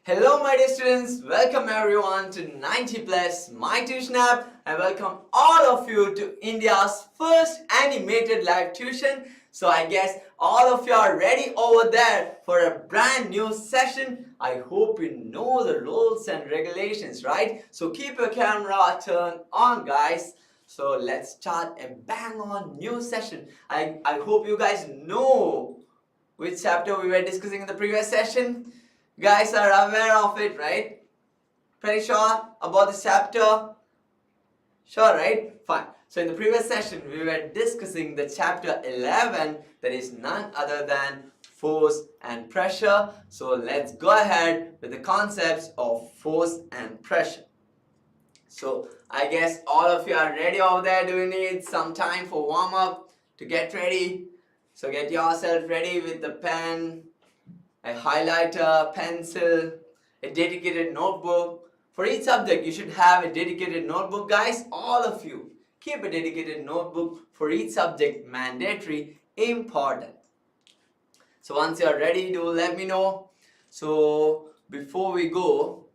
Hello my dear students, welcome everyone to 90 Plus My Tuition app and welcome all of you to India's first animated live tuition. So I guess all of you are ready over there for a brand new session. I hope you know the rules and regulations, right? So keep your camera turned on guys. So let's start a bang on new session. I hope you guys know which chapter we were discussing in the previous session. You guys are aware of it, right? Pretty sure about this chapter? Sure, right? Fine. So in the previous session, we were discussing the chapter 11, that is none other than force and pressure. So let's go ahead with the concepts of force and pressure. So I guess all of you are ready over there. Do you need some time for warm up to get ready? So get yourself ready with the pen, a highlighter, pencil, a dedicated notebook. For each subject, you should have a dedicated notebook, guys. All of you, keep a dedicated notebook for each subject, mandatory, important. So once you are ready, do let me know. So before we go,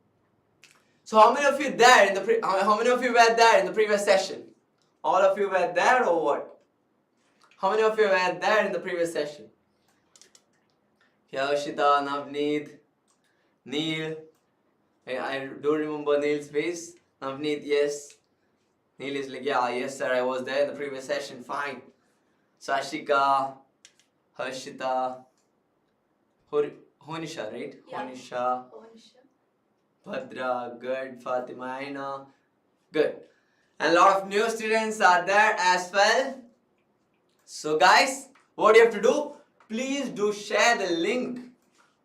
so how many of you there in the how many of you were there in the previous session? All of you were there or what? How many of you were there in the previous session? Yoshita, Navneet, Neil. I don't remember Neil's face. Navneet, yes. Neil is like, yeah, yes sir, I was there in the previous session, fine. Sashika, Harshita, Honisha, right? Yeah. Honisha, Bhadra, good. Fatima, Aina, good. And a lot of new students are there as well. So guys, what do you have to do? Please do share the link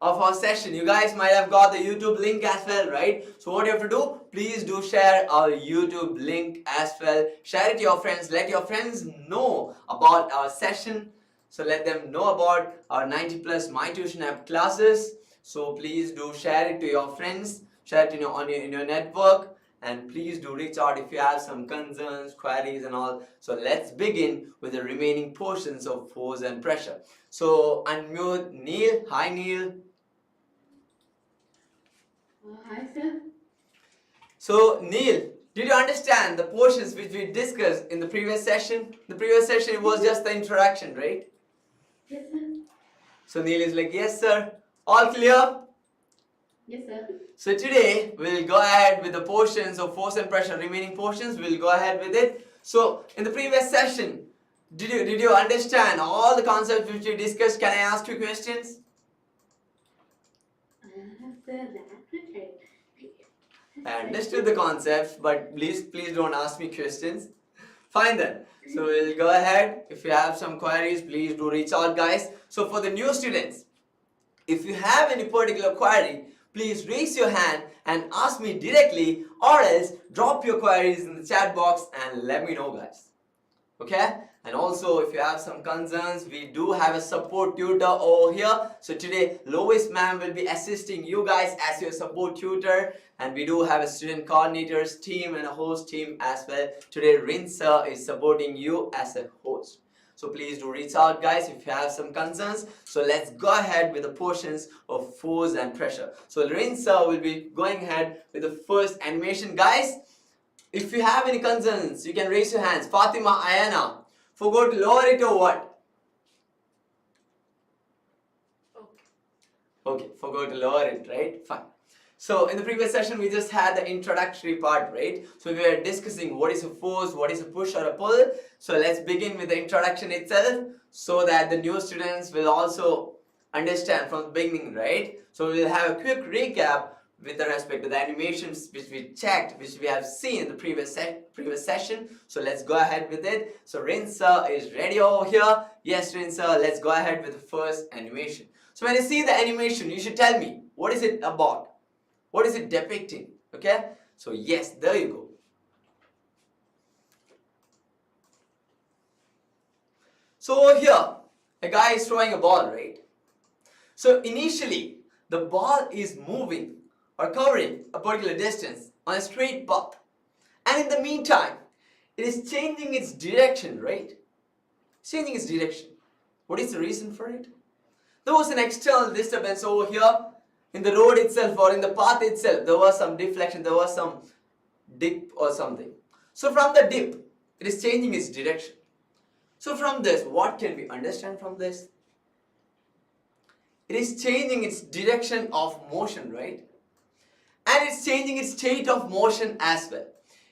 of our session. You guys might have got the YouTube link as well, right? So what you have to do? Please do share our YouTube link as well. Share it to your friends. Let your friends know about our session. So let them know about our 90 Plus My Tuition app classes. So please do share it to your friends. Share it in your network. And please do reach out if you have some concerns, queries and all. So let's begin with the remaining portions of force and pressure. So unmute Neil. Hi Neil. Hi sir. So Neil, did you understand the portions which we discussed in the previous session? The previous session was just the introduction, right? Yes sir. So Neil is like, yes sir. All clear? Yes sir. So today we'll go ahead with the portions of force and pressure, remaining portions, we'll go ahead with it. So in the previous session, did you understand all the concepts which we discussed? Can I ask you questions? I understood the concepts, but please don't ask me questions. Fine then. So we'll go ahead. If you have some queries, please do reach out guys. So for the new students, if you have any particular query, please raise your hand and ask me directly, or else drop your queries in the chat box and let me know guys. Okay? And also if you have some concerns, we do have a support tutor over here. So today Lois ma'am will be assisting you guys as your support tutor, and we do have a student coordinators team and a host team as well. Today Rin sir is supporting you as a host. So please do reach out guys if you have some concerns. So let's go ahead with the portions of force and pressure. So Rin sir will be going ahead with the first animation guys. If you have any concerns, you can raise your hands. Fatima, Ayana, forgot to lower it or what? Okay, forgot to lower it, right? Fine. So in the previous session, we just had the introductory part, right? So we were discussing what is a force, what is a push or a pull. So let's begin with the introduction itself so that the new students will also understand from the beginning, right? So we'll have a quick recap with respect to the animations which we checked, which we have seen in the previous session. So let's go ahead with it. So Rin sir is ready over here. Yes, Rin sir, let's go ahead with the first animation. So when you see the animation, you should tell me, what is it about? What is it depicting? Okay? So yes, there you go. So over here, a guy is throwing a ball, right? So initially, the ball is moving or covering a particular distance on a straight path. And in the meantime, it is changing its direction, right? Changing its direction. What is the reason for it? There was an external disturbance over here, in the road itself or in the path itself, there was some deflection, there was some dip or something. So from the dip, it is changing its direction. So from this, what can we understand from this? It is changing its direction of motion, right? And it's changing its state of motion as well.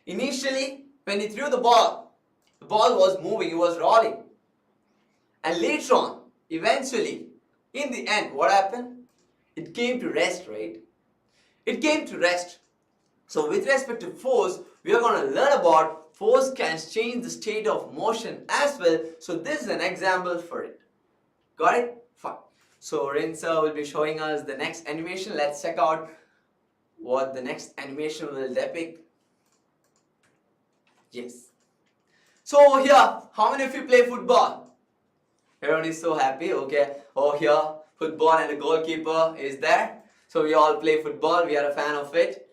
Initially, when he threw the ball was moving, it was rolling. And later on, eventually, in the end, what happened? It came to rest, right? It came to rest. So with respect to force, we are going to learn about force can change the state of motion as well. So this is an example for it. Got it? Fine. So Rinsa will be showing us the next animation. Let's check out what the next animation will depict. Yes. So here, how many of you play football? Everyone is so happy. Okay. Oh, here, football and the goalkeeper is there. So we all play football. We are a fan of it.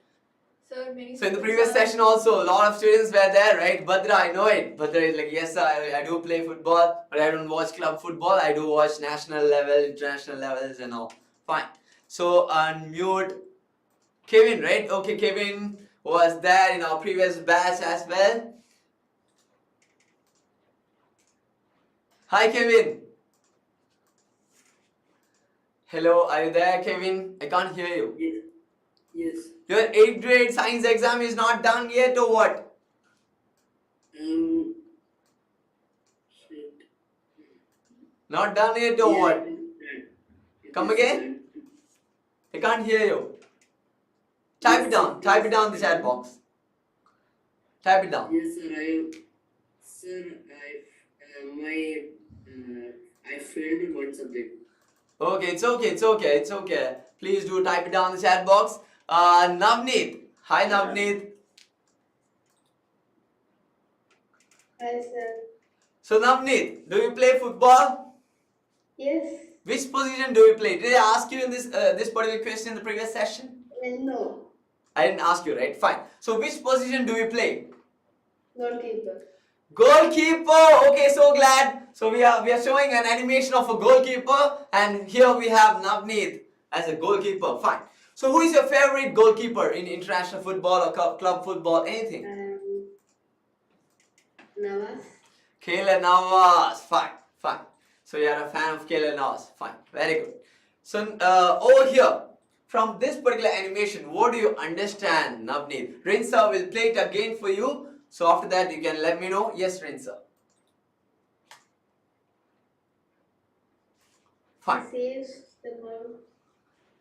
Sir, So in the previous session also, a lot of students were there, right? Badra, I know it. Badra is like, yes, sir, I do play football, but I don't watch club football. I do watch national level, international levels and all. Fine. So unmute Kevin, right? Okay, Kevin was there in our previous batch as well. Hi, Kevin. Hello, are you there, Kevin? I can't hear you. Yes. Yes. Your 8th grade science exam is not done yet or what? Shit. Not done yet or Yeah, what? it is done. It Come is again? done. I can't hear you. Type it down. Type it down in the chat box. Type it down. Yes, sir. I failed in one subject. Okay, it's okay, it's okay, it's okay. Please do type it down in the chat box. Navneet. Hi, Navneet. Hi, sir. So, Navneet, do you play football? Yes. Which position do you play? Did I ask you in this particular question in the previous session? No. I didn't ask you, right? Fine. So, which position do you play? Goalkeeper. Goalkeeper. Okay, so glad. So we are showing an animation of a goalkeeper, and here we have Navneet as a goalkeeper. Fine. So who is your favorite goalkeeper in international football or club football? Anything? Navas. Keylor Navas. Fine, fine. So you are a fan of Keylor Navas. Fine, very good. So over here, from this particular animation, what do you understand, Navneet? Rinsa will play it again for you. So after that, you can let me know. Yes, Rinsa. Fine. Saves the ball.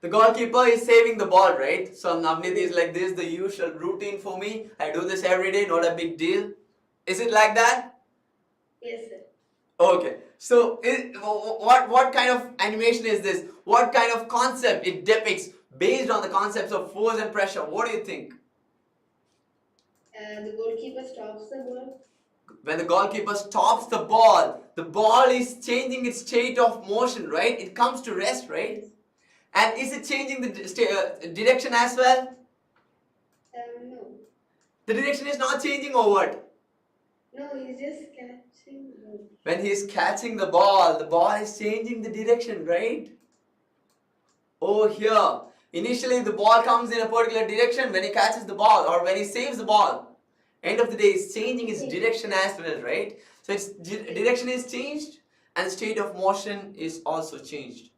The goalkeeper is saving the ball, right? So Navneet is like, this is the usual routine for me. I do this every day, not a big deal. Is it like that? Yes, sir. Okay. So what kind of animation is this? What kind of concept it depicts based on the concepts of force and pressure? What do you think? The goalkeeper stops the ball. When the goalkeeper stops the ball is changing its state of motion, right? It comes to rest, right? And is it changing the direction as well? No. The direction is not changing or what? No, he's just catching the ball. When he is catching the ball is changing the direction, right? Oh, here. Initially, the ball comes in a particular direction when he catches the ball or when he saves the ball. End of the day, it's changing its direction as well, right? So its direction is changed and state of motion is also changed.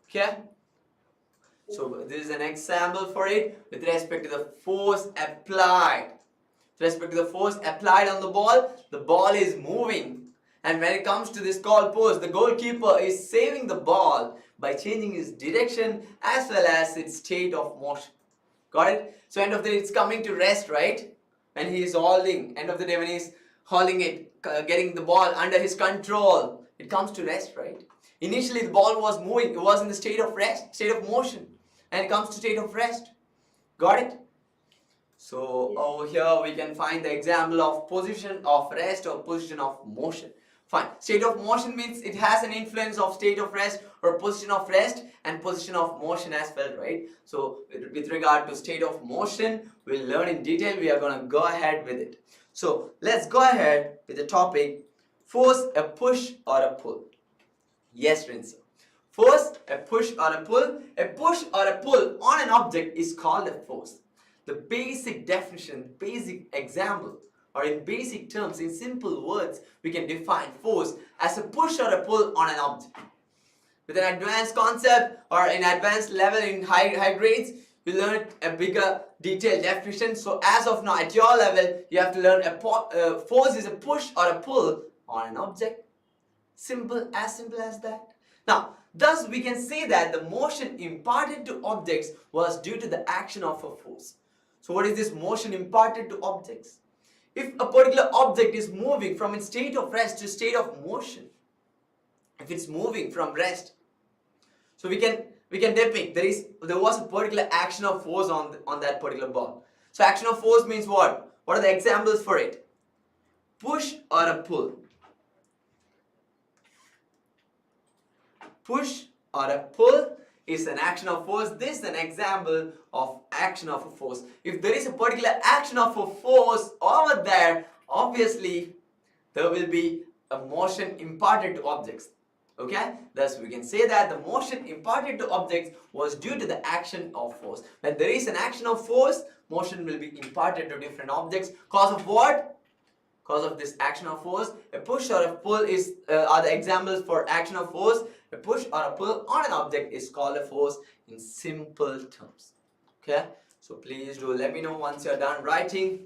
Okay? So this is an example for it with respect to the force applied. With respect to the force applied on the ball is moving. And when it comes to this goal post, the goalkeeper is saving the ball by changing its direction as well as its state of motion. Got it? So end of the day, it's coming to rest, right? When he is holding, end of the day when he is holding it, getting the ball under his control, it comes to rest, right? Initially the ball was moving, it was in the state of rest, state of motion, and it comes to state of rest. Got it? So over here we can find the example of position of rest or position of motion. Fine. State of motion means it has an influence of state of rest or position of rest and position of motion as well, right? So with regard to state of motion, we'll learn in detail. We are going to go ahead with it. So let's go ahead with the topic, force, a push or a pull. Yes, Rinsa. Force, a push or a pull. A push or a pull on an object is called a force. The basic definition, basic example, or in basic terms, in simple words, we can define force as a push or a pull on an object. With an advanced concept or in advanced level in high grades, you learn a bigger detailed definition. So as of now, at your level, you have to learn a force is a push or a pull on an object. Simple as that. Now, thus we can say that the motion imparted to objects was due to the action of a force. So what is this motion imparted to objects? If a particular object is moving from its state of rest to state of motion, if it's moving from rest, so we can depict there was a particular action of force on that particular ball. So action of force means what? What are the examples for it? Push or a pull. Push or a pull is an action of force. This is an example of action of a force. If there is a particular action of a force over there, obviously there will be a motion imparted to objects. Okay, thus we can say that the motion imparted to objects was due to the action of force. When there is an action of force, motion will be imparted to different objects. Cause of what? Cause of this action of force. A push or a pull are the examples for action of force. A push or a pull on an object is called a force in simple terms. Okay, so please do let me know once you're done writing.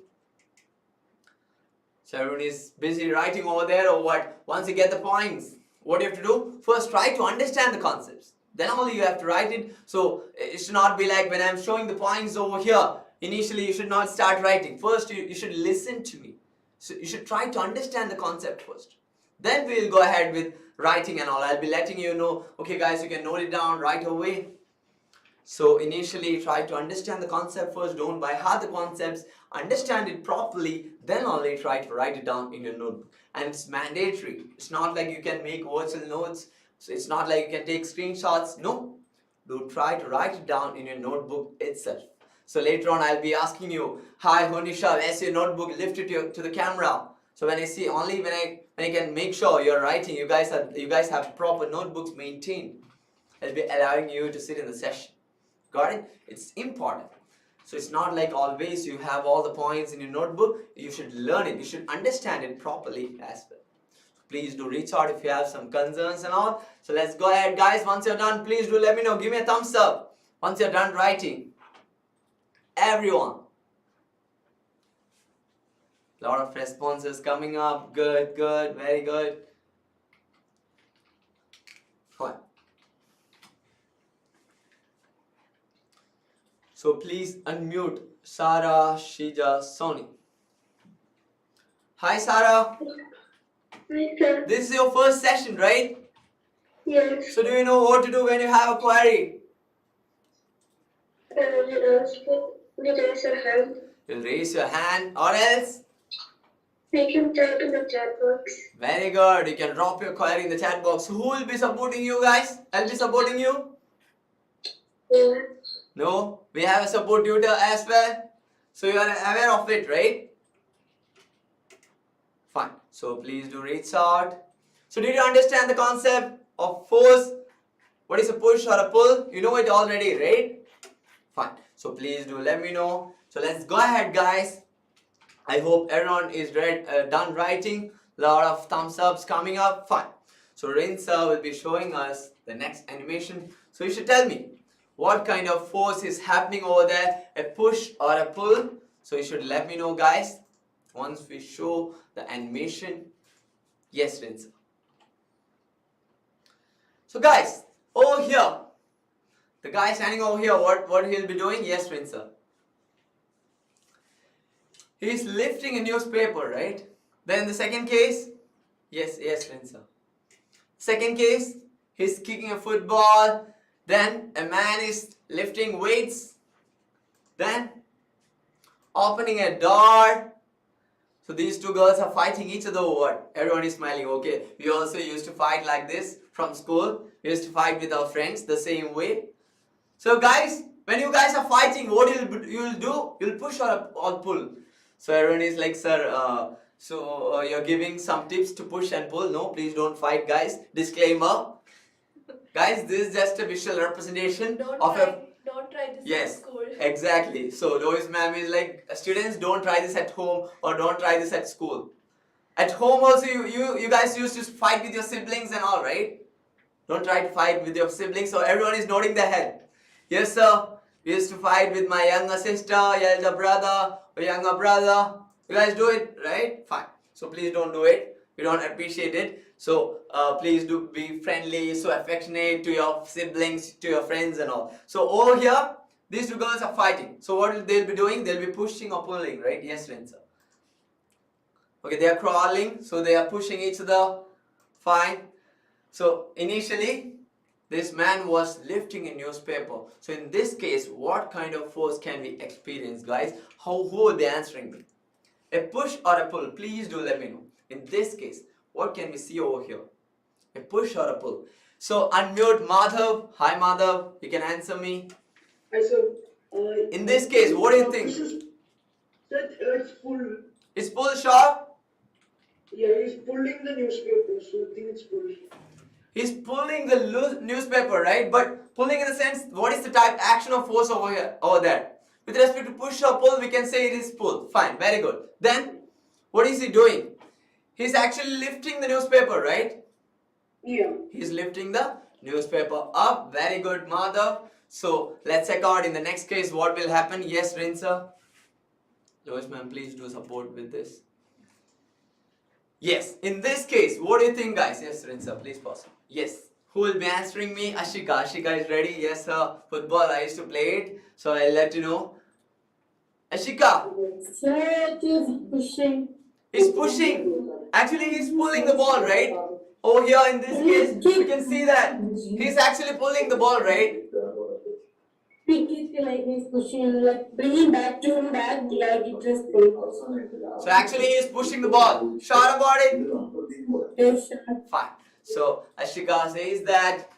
So everyone is busy writing over there or what? Once you get the points, what do you have to do? First, try to understand the concepts. Then only you have to write it. So it should not be like when I'm showing the points over here. Initially, you should not start writing. First, you should listen to me. So you should try to understand the concept first. Then we'll go ahead with writing and all. I'll be letting you know, okay guys, you can note it down right away. So initially try to understand the concept first. Don't by heart the concepts. Understand it properly. Then only try to write it down in your notebook. And it's mandatory. It's not like you can make virtual notes. So it's not like you can take screenshots. No. Do try to write it down in your notebook itself. So later on I'll be asking you, hi Honisha, where's your notebook? Lift it to the camera. So when I see only when I can make sure you're writing, you guys have proper notebooks maintained. I'll be allowing you to sit in the session. Got it? It's important. So it's not like always you have all the points in your notebook. You should learn it. You should understand it properly as well. So please do reach out if you have some concerns and all. So let's go ahead guys. Once you're done, please do let me know. Give me a thumbs up once you're done writing. Everyone. Lot of responses coming up. Good, good, very good. Fine. So please unmute Sarah, Shija, Sony. Hi Sarah. Hi, sir. This is your first session, right? Yes. So do you know what to do when you have a query? We raise our hand. You'll raise your hand or else? We can type in the chat box. Very good. You can drop your query in the chat box. Who will be supporting you guys? I'll be supporting you. Yeah. No, we have a support tutor as well. So you are aware of it, right? Fine. So please do reach out. So did you understand the concept of force? What is a push or a pull? You know it already, right? Fine. So please do let me know. So let's go ahead guys. I hope everyone is done writing. Lot of thumbs ups coming up. Fine. So Rinsa will be showing us the next animation. So you should tell me what kind of force is happening over there. A push or a pull. So you should let me know guys. Once we show the animation. Yes Rinsa. So guys, over here. The guy standing over here, what he'll be doing? Yes Rinsa. He's lifting a newspaper, right? Then the second case, yes, Rinsa. Second case, he's kicking a football. Then a man is lifting weights. Then opening a door. So these two girls are fighting each other over what? Everyone is smiling. Okay, we also used to fight like this from school. We used to fight with our friends the same way. So guys, when you guys are fighting, what you'll do? You'll push or pull. So everyone is like, sir, you're giving some tips to push and pull. No, please don't fight guys. Disclaimer. Guys, this is just a visual representation Don't of try this Yes, at school. exactly. So Lois ma'am is like, students, don't try this at home or don't try this at school. At home also, you guys used to fight with your siblings and all, right? Don't try to fight with your siblings. So everyone is nodding their head. Yes, sir. We used to fight with my younger sister, elder brother, or younger brother. You guys do it, right? Fine. So please don't do it. We don't appreciate it. So please do be friendly, so affectionate to your siblings, to your friends and all. So over here, these two girls are fighting. So what they'll be doing? They'll be pushing or pulling, right? Yes, Rinsa. Okay, they are crawling, so they are pushing each other. Fine. So initially, this man was lifting a newspaper. So in this case, what kind of force can we experience, guys? Who will be answering me? A push or a pull? Please do let me know. In this case, what can we see over here? A push or a pull? So unmute Madhav. Hi Madhav, you can answer me. Hi, sir. In this case, what do you think? Sir, it's pull. Is pull sure? Yeah, he's pulling the newspaper, so I think it's pull. He's pulling the newspaper, right? But pulling in the sense, what is the type action of force over here, over there? With respect to push or pull, we can say it is pull. Fine, very good. Then, what is he doing? He's actually lifting the newspaper, right? Yeah. He's lifting the newspaper up. Very good, Madhav. So, let's check out in the next case what will happen. Yes, Rinsa. Lois ma'am, please do support with this. Yes, in this case, what do you think, guys? Yes, Rinsa, please pause. Yes, who will be answering me? Ashika. Ashika is ready. Yes, sir. Football, I used to play it, so I'll let you know. Ashika. Sir, it is pushing. He's pushing. Actually, he's pulling the ball, right? Over here, in this case, we can see that he's actually pulling the ball, right? Like he's pushing, like bringing back to him back, like it just pulled. So actually, he's pushing the ball. Sure about it? Yes, sir. Fine. So Ashika says that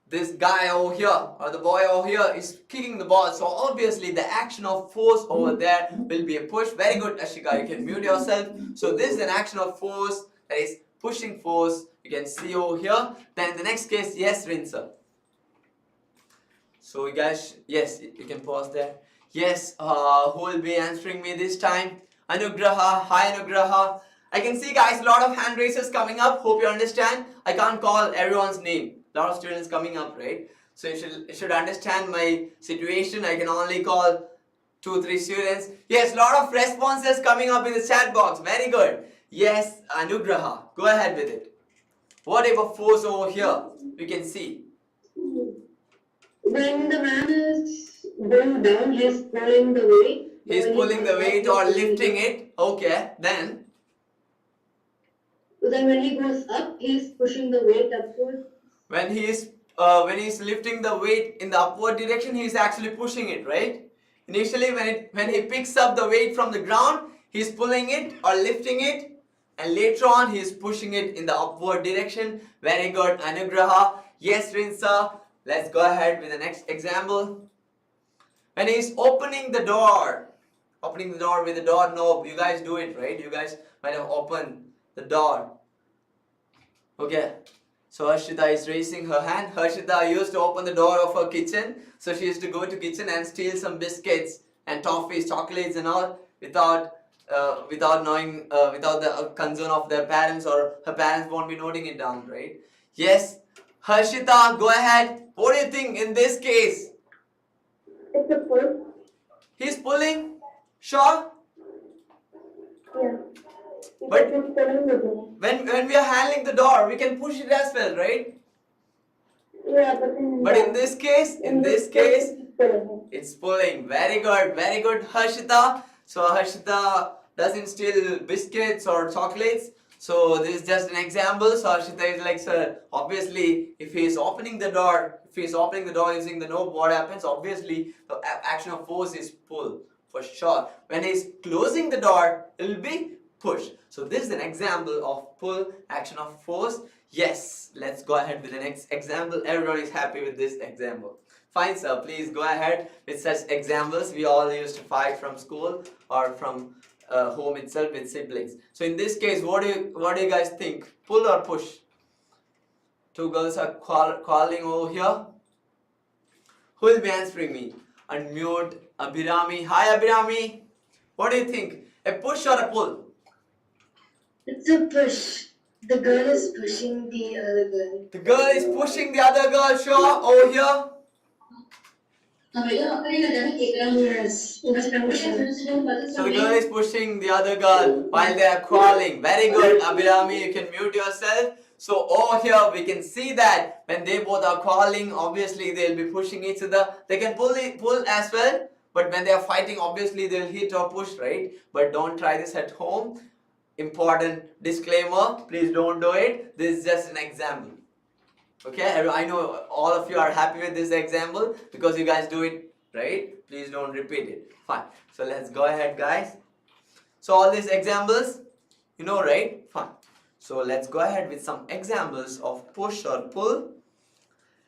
this guy over here or the boy over here is kicking the ball. So obviously the action of force over there will be a push. Very good, Ashika. You can mute yourself. So this is an action of force, that is pushing force. You can see over here. Then in the next case, yes, Rinsa. So you guys, yes, you can pause there. Yes, who will be answering me this time? Anugraha. Hi, Anugraha. I can see, guys, a lot of hand raises coming up. Hope you understand. I can't call everyone's name. A lot of students coming up, right? So you should understand my situation. I can only call 2-3 students. Yes, a lot of responses coming up in the chat box. Very good. Yes, Anugraha. Go ahead with it. Whatever force over here, we can see. When the man is going down, he's pulling the weight. He's pulling the weight or lifting it. Okay, then. Then when he goes up, he's pushing the weight upward. When he's lifting the weight in the upward direction, he's actually pushing it, right? Initially, when he picks up the weight from the ground, he's pulling it or lifting it, and later on he's pushing it in the upward direction. Very good, Anugraha. Yes, Rinsa. Let's go ahead with the next example. When he's opening the door with the door knob, you guys do it, right? You guys might have opened the door. Okay. So Harshita is raising her hand. Harshita used to open the door of her kitchen. So she used to go to kitchen and steal some biscuits and toffees, chocolates and all without knowing, without the concern of their parents, or her parents won't be noting it down, right? Yes. Harshita, go ahead. What do you think in this case? It's a pull. He's pulling? Sure? Yeah. But He's pulling the door. when we are handling the door, we can push it as well, right? Yeah, But in this case, it's pulling. Very good, Harshita. So Harshita doesn't steal biscuits or chocolates. So this is just an example. So Harshita is like, sir, obviously if he is opening the door using the knob, what happens? Obviously the action of force is pull for sure. When he is closing the door, it will be push. So this is an example of pull, action of force. Yes, let's go ahead with the next example. Everyone is happy with this example. Fine, sir. Please go ahead with such examples. We all used to fight from school or from home itself with siblings. So in this case, what do you guys think? Pull or push? Two girls are calling over here. Who will be answering me? Unmute Abhirami. Hi Abhirami. What do you think? A push or a pull? It's a push. The girl is pushing the other girl. The girl is pushing the other girl, sure, over here. Yes. So the girl is pushing the other girl while they are crawling. Very good, Abhirami, you can mute yourself. So over here we can see that when they both are crawling, obviously they'll be pushing each other. They can pull as well, but when they are fighting, obviously they'll hit or push, right? But don't try this at home. Important disclaimer, please don't do it. This is just an example. Okay, I know all of you are happy with this example because you guys do it, right? Please don't repeat it. Fine. So let's go ahead, guys. So all these examples, you know, right? Fine. So let's go ahead with some examples of push or pull.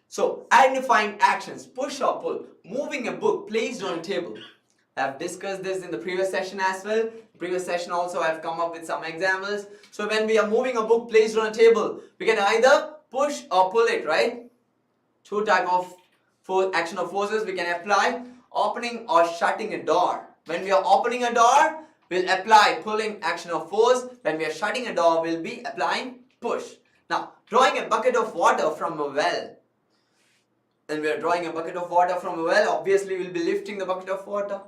So identifying actions, push or pull. Moving a book placed on a table. I have discussed this in the previous session as well. Previous session also I have come up with some examples. So when we are moving a book placed on a table, we can either push or pull it, right? Two type of action of forces we can apply. Opening or shutting a door. When we are opening a door, we'll apply pulling action of force. When we are shutting a door, we'll be applying push. Now, drawing a bucket of water from a well. When we are drawing a bucket of water from a well, obviously we'll be lifting the bucket of water.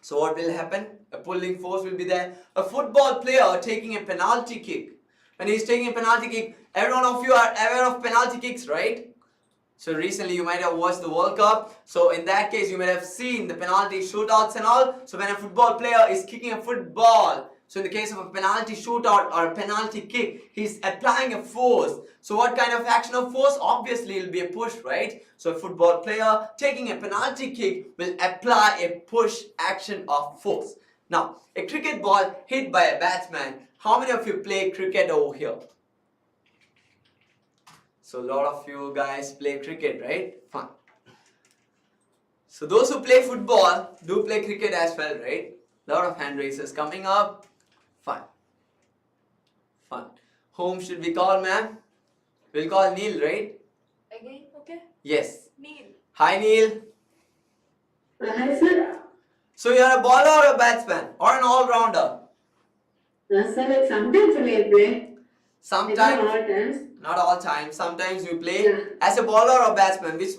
So what will happen? A pulling force will be there. A football player taking a penalty kick. When he's taking a penalty kick, every one of you are aware of penalty kicks, right? So recently you might have watched the World Cup. So in that case you might have seen the penalty shootouts and all. So when a football player is kicking a football, so in the case of a penalty shootout or a penalty kick, he's applying a force. So what kind of action of force? Obviously it will be a push, right? So a football player taking a penalty kick will apply a push action of force. Now, a cricket ball hit by a batsman. How many of you play cricket over here? So a lot of you guys play cricket, right? Fine. So those who play football do play cricket as well, right? A lot of hand raises coming up. Fine. Fine. Whom should we call, ma'am? We'll call Neil, right? Again, okay? Yes. Neil. Hi, Neil. Hi, sir. So you're a bowler or a batsman or an all-rounder? Sir, like sometimes I may play. Sometimes. Not all times. Not all time. Sometimes you play Yeah. as a bowler or batsman. Which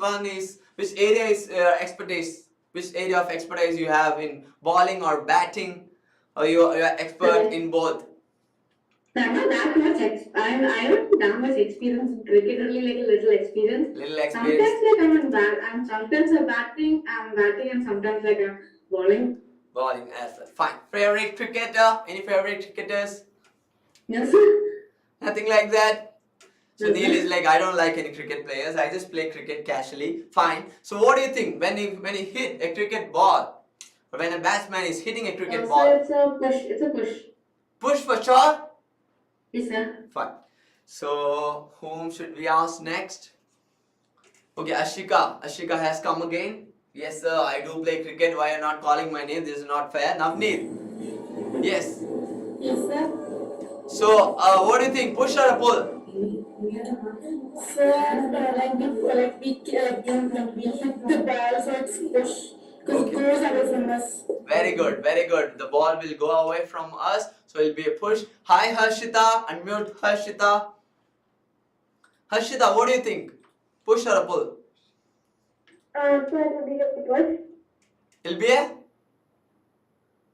area is expertise? Which area of expertise you have in bowling or batting? Or you're expert in both? I'm not that much. I don't that much experience in cricket. Only like a little experience. Little experience. Sometimes like I'm sometimes I'm batting, and sometimes like I'm bowling. Bowling as well. Fine. Favorite cricketer? Any favorite cricketers? Yes, sir. Nothing like that. So No, Neil sir. is like, I don't like any cricket players. I just play cricket casually. Fine. So what do you think when he hit a cricket ball, or when a batsman is hitting a cricket So ball? it's a push. It's a push. Push for sure. Yes, sir. Fine. So whom should we ask next? Okay, Ashika. Ashika has come again. Yes, sir. I do play cricket. Why are you not calling my name? This is not fair. Navneet. Yes. Yes, sir. So what do you think? Push or a pull? So we hit the ball, so it's push because Okay. it goes away from us. Very good, very good. The ball will go away from us, so it will be a push. Hi Harshita, unmute Harshita. Harshita, what do you think? Push or a pull? So it will be a push. It'll be a?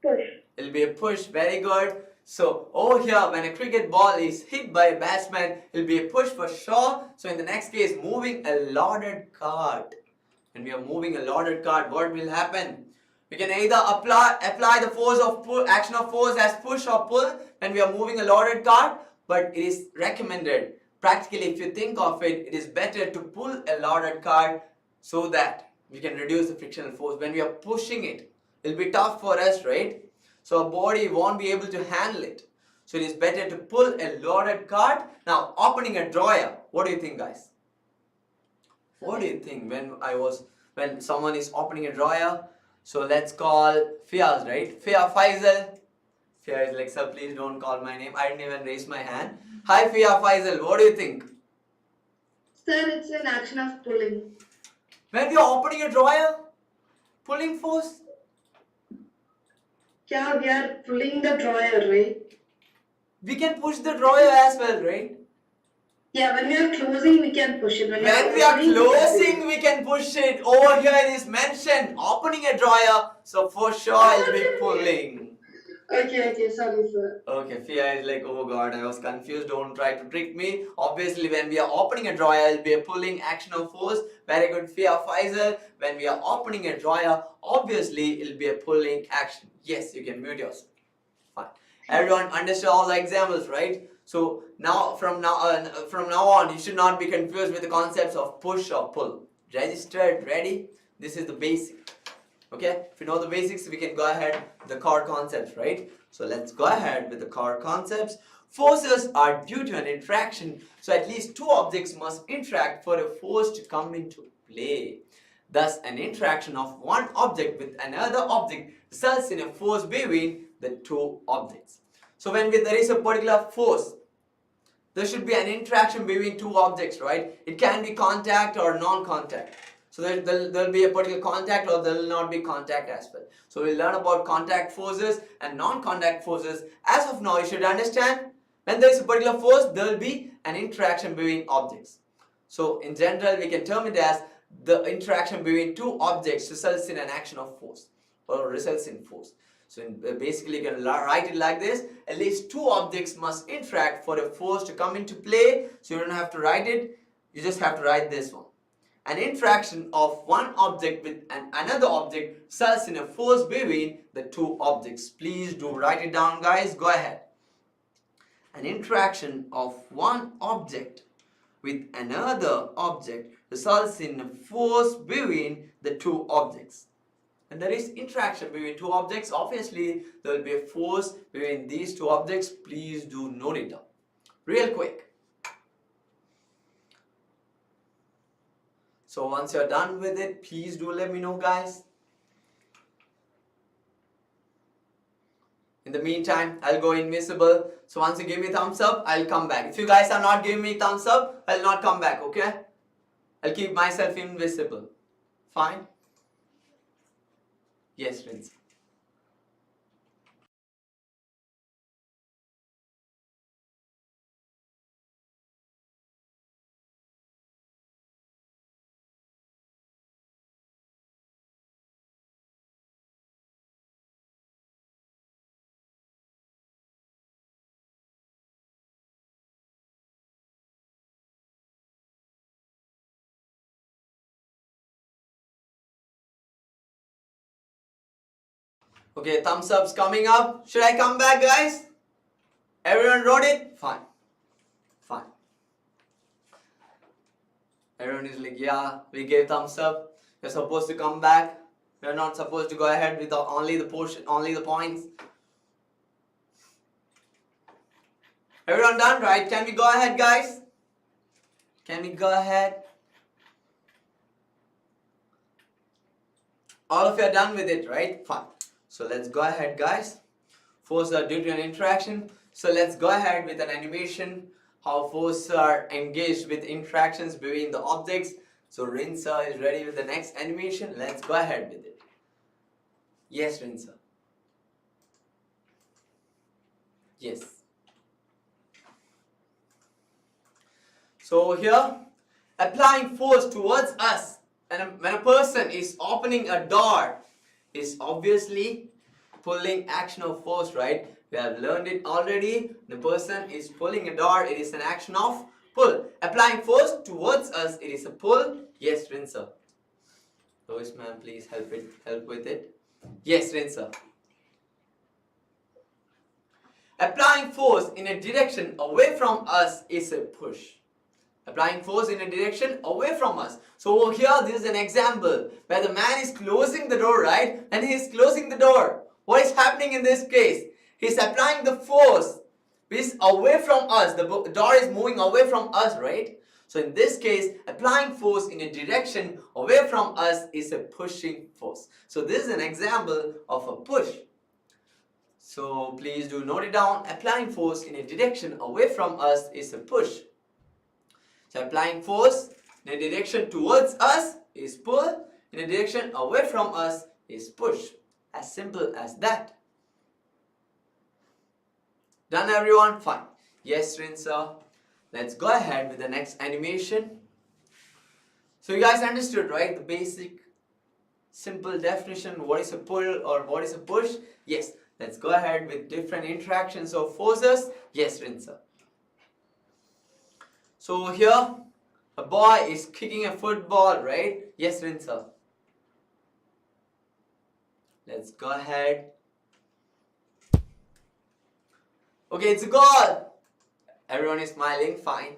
Push. It'll be a push, very good. So over here, when a cricket ball is hit by a batsman, it'll be a push for sure. So in the next case, moving a loaded card. When we are moving a loaded card, what will happen? We can either apply the force of pull, action of force as push or pull when we are moving a loaded card, but it is recommended. Practically, if you think of it, it is better to pull a loaded card so that we can reduce the frictional force. When we are pushing it, it'll be tough for us, right? So our body won't be able to handle it. So it is better to pull a loaded card. Now, opening a drawer. What do you think, guys? What do you think when someone is opening a drawer? So let's call Fiaz, right? Fia Faisal. Fia is like, sir, please don't call my name. I didn't even raise my hand. Hi Fia Faisal, what do you think? Sir, it's an action of pulling. When we are opening a drawer, pulling force. Yeah, we are pulling the drawer, right? We can push the drawer as well, right? Yeah, when we are closing, we can push it. When we are closing, we can push it. Over here it is mentioned, opening a drawer. So for sure I'll be pulling. Okay, sorry, sir. Okay, Fia is like, oh god, I was confused. Don't try to trick me. Obviously, when we are opening a drawer, it'll be a pulling action of force. Very good, Fia Faisal. When we are opening a drawer, obviously, it'll be a pulling action. Yes, you can mute yourself. Fine. Everyone understood all the examples, right? So now, from now on, you should not be confused with the concepts of push or pull. Registered, ready? This is the basic. Okay, if you know the basics, we can go ahead with the core concepts, right? So let's go ahead with the core concepts. Forces are due to an interaction, so at least two objects must interact for a force to come into play. Thus, an interaction of one object with another object results in a force between the two objects. So when there is a particular force, there should be an interaction between two objects, right? It can be contact or non-contact. So there'll be a particular contact or there will not be contact as well. So we'll learn about contact forces and non-contact forces. As of now, you should understand when there is a particular force, there will be an interaction between objects. So in general, we can term it as the interaction between two objects results in an action of force or results in force. So basically you can write it like this. At least two objects must interact for a force to come into play. So you don't have to write it. You just have to write this one. An interaction of one object with another object results in a force between the two objects. Please do write it down, guys. Go ahead. An interaction of one object with another object results in a force between the two objects. And there is interaction between two objects. Obviously, there will be a force between these two objects. Please do note it down. Real quick. So once you're done with it, please do let me know, guys. In the meantime, I'll go invisible. So once you give me thumbs up, I'll come back. If you guys are not giving me thumbs up, I'll not come back, okay? I'll keep myself invisible. Fine? Yes, Rinse. Okay, thumbs up's coming up. Should I come back, guys? Everyone wrote it? Fine. Fine. Everyone is like, yeah, we gave thumbs up. You're supposed to come back. We're not supposed to go ahead with only the portion, only the points. Everyone done, right? Can we go ahead, guys? Can we go ahead? All of you are done with it, right? Fine. So let's go ahead, guys. Forces are due to an interaction. So let's go ahead with an animation. How forces are engaged with interactions between the objects. So Rinsa is ready with the next animation. Let's go ahead with it. Yes, Rinsa. Yes. So here, applying force towards us. And when a person is opening a door, is obviously pulling action of force, right? We have learned it already. The person is pulling a door, it is an action of pull. Applying force towards us, it is a pull. Yes, Rinsa. Lois ma'am, please help with it. Yes, Rinsa. Applying force in a direction away from us is a push. Applying force in a direction away from us. So over here, this is an example where the man is closing the door, right? And he is closing the door. What is happening in this case? He is applying the force which is away from us. The door is moving away from us, right? So in this case, applying force in a direction away from us is a pushing force. So this is an example of a push. So please do note it down. Applying force in a direction away from us is a push. So applying force in a direction towards us is pull, in a direction away from us is push. As simple as that. Done everyone? Fine. Yes, Rinsa. Let's go ahead with the next animation. So you guys understood, right? The basic simple definition, what is a pull or what is a push? Yes. Let's go ahead with different interactions of forces. Yes, Rinsa. So here, a boy is kicking a football, right? Yes, Rinsa. Let's go ahead. Okay, it's a goal. Everyone is smiling, fine.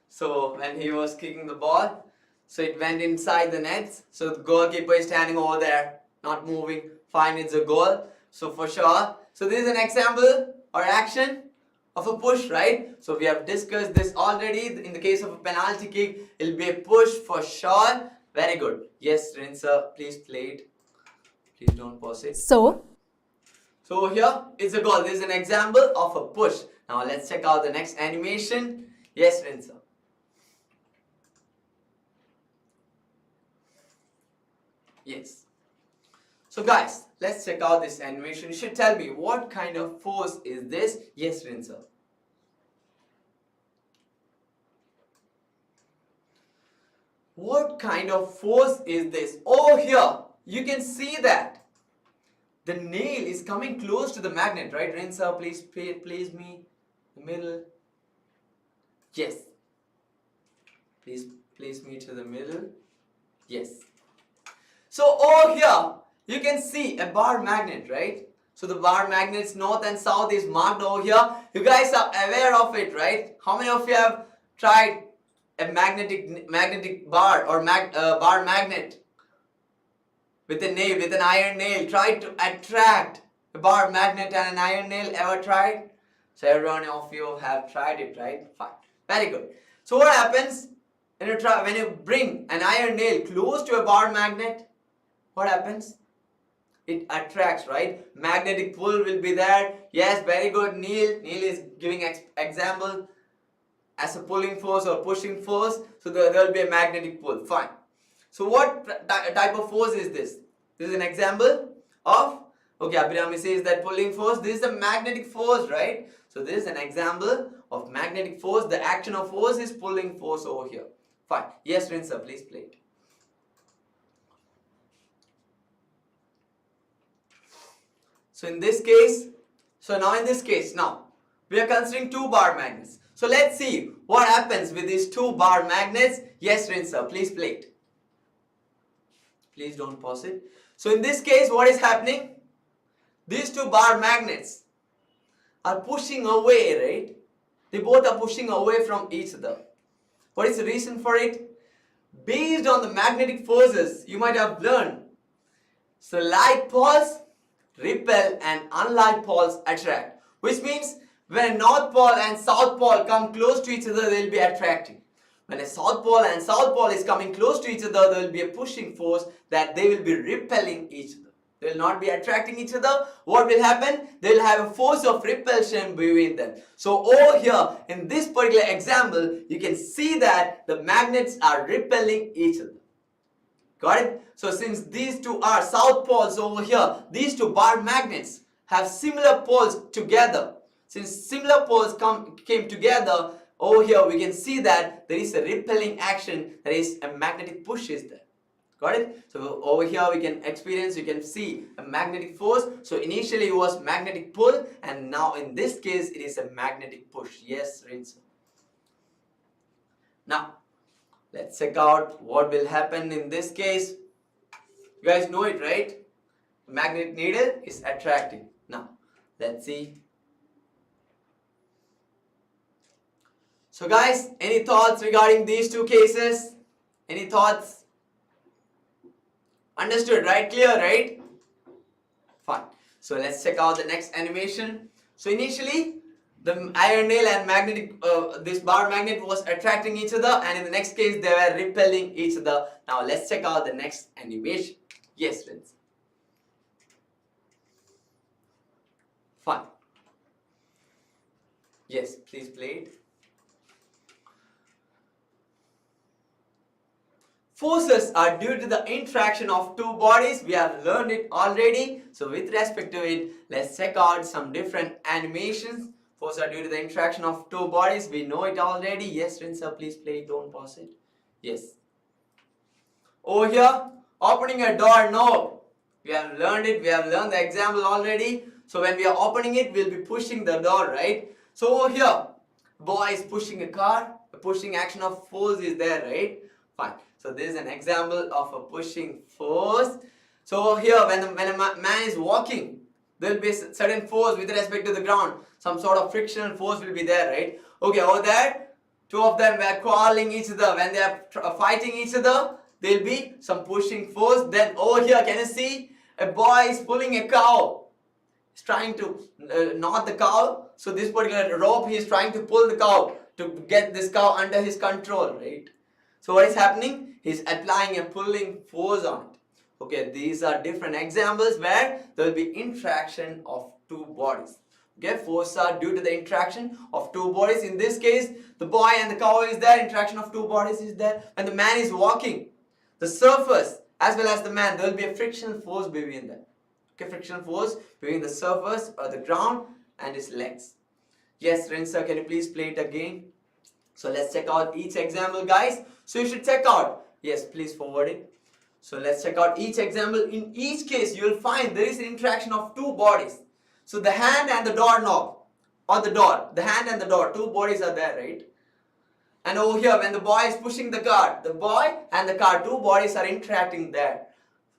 So when he was kicking the ball, so it went inside the nets. So the goalkeeper is standing over there, not moving. Fine, it's a goal. So for sure. So this is an example or action of a push, right? So we have discussed this already. In the case of a penalty kick, it'll be a push for sure. Very good. Yes, Rinsa, please play it. Please don't pause it. So here is a goal. This is an example of a push. Now let's check out the next animation. Yes, Rinsa. Yes. So guys, let's check out this animation. You should tell me what kind of force is this? Yes, Rinsa. What kind of force is this? Oh, here you can see that the nail is coming close to the magnet, right? Rinsa, please place me in the middle. Yes. Please place me to the middle. Yes. So over here, you can see a bar magnet, right? So the bar magnets north and south is marked over here. You guys are aware of it, right? How many of you have tried a magnetic bar or bar magnet with a nail, with an iron nail? Tried to attract a bar magnet and an iron nail. Ever tried? So every one of you have tried it, right? Fine. Very good. So what happens when you bring an iron nail close to a bar magnet? What happens? It attracts, right? Magnetic pull will be there. Yes, very good, Neil. Neil is giving example as a pulling force or pushing force. So there will be a magnetic pull. Fine. So what type of force is this? This is an example of, okay, Abhirami says that pulling force. This is a magnetic force, right? So this is an example of magnetic force. The action of force is pulling force over here. Fine. Yes, Rinsa, please play it. So in this case, now we are considering two bar magnets. So let's see what happens with these two bar magnets. Yes, Rinsa, please play it. Please don't pause it. So in this case, what is happening? These two bar magnets are pushing away, right? They both are pushing away from each other. What is the reason for it? Based on the magnetic forces, you might have learned. So like poles repel and unlike poles attract, which means when north pole and south pole come close to each other, they will be attracting. When a south pole and south pole is coming close to each other, there will be a pushing force that they will be repelling each other. They will not be attracting each other. What will happen? They will have a force of repulsion between them. So over here in this particular example, you can see that the magnets are repelling each other. Got it? So since these two are south poles over here, these two bar magnets have similar poles together. Since similar poles came together, over here we can see that there is a repelling action, there is a magnetic push is there. Got it? So over here we can see a magnetic force. So initially it was magnetic pull and now in this case it is a magnetic push. Yes, Rinsa. Now, let's check out what will happen in this case. You guys know it, right? Magnet needle is attracting. Now, let's see. So guys, any thoughts regarding these two cases? Any thoughts? Understood, right? Clear, right? Fine. So let's check out the next animation. So initially, the iron nail and this bar magnet was attracting each other, and in the next case they were repelling each other. Now let's check out the next animation. Yes, friends. Fine. Yes, please play it. Forces are due to the interaction of two bodies. We have learned it already. So with respect to it, let's check out some different animations. Forces are due to the interaction of two bodies. We know it already. Yes, Rinsa, please play it. Don't pause it. Yes. Over here, opening a door knob. We have learned it. We have learned the example already. So when we are opening it, we'll be pushing the door, right? So over here, boy is pushing a car. The pushing action of force is there, right? Fine. So this is an example of a pushing force. So here, when a man is walking, there will be a certain force with respect to the ground. Some sort of frictional force will be there, right? Okay, over there, two of them were quarreling each other. When they are fighting each other, there will be some pushing force. Then over here, can you see? A boy is pulling a cow. He's trying to knot the cow. So this particular rope, he is trying to pull the cow to get this cow under his control, right? So what is happening? He's applying a pulling force on it. Okay, these are different examples where there will be interaction of two bodies. Okay, forces are due to the interaction of two bodies. In this case, the boy and the cow is there. Interaction of two bodies is there. When the man is walking, the surface as well as the man, there will be a frictional force between them. Okay, frictional force between the surface or the ground and his legs. Yes, Rinsa, can you please play it again? So let's check out each example, guys. So you should check out. Yes, please forward it. So let's check out each example. In each case, you will find there is an interaction of two bodies. So the hand and the doorknob or the door. The hand and the door. Two bodies are there, right? And over here, when the boy is pushing the car, the boy and the car, two bodies are interacting there,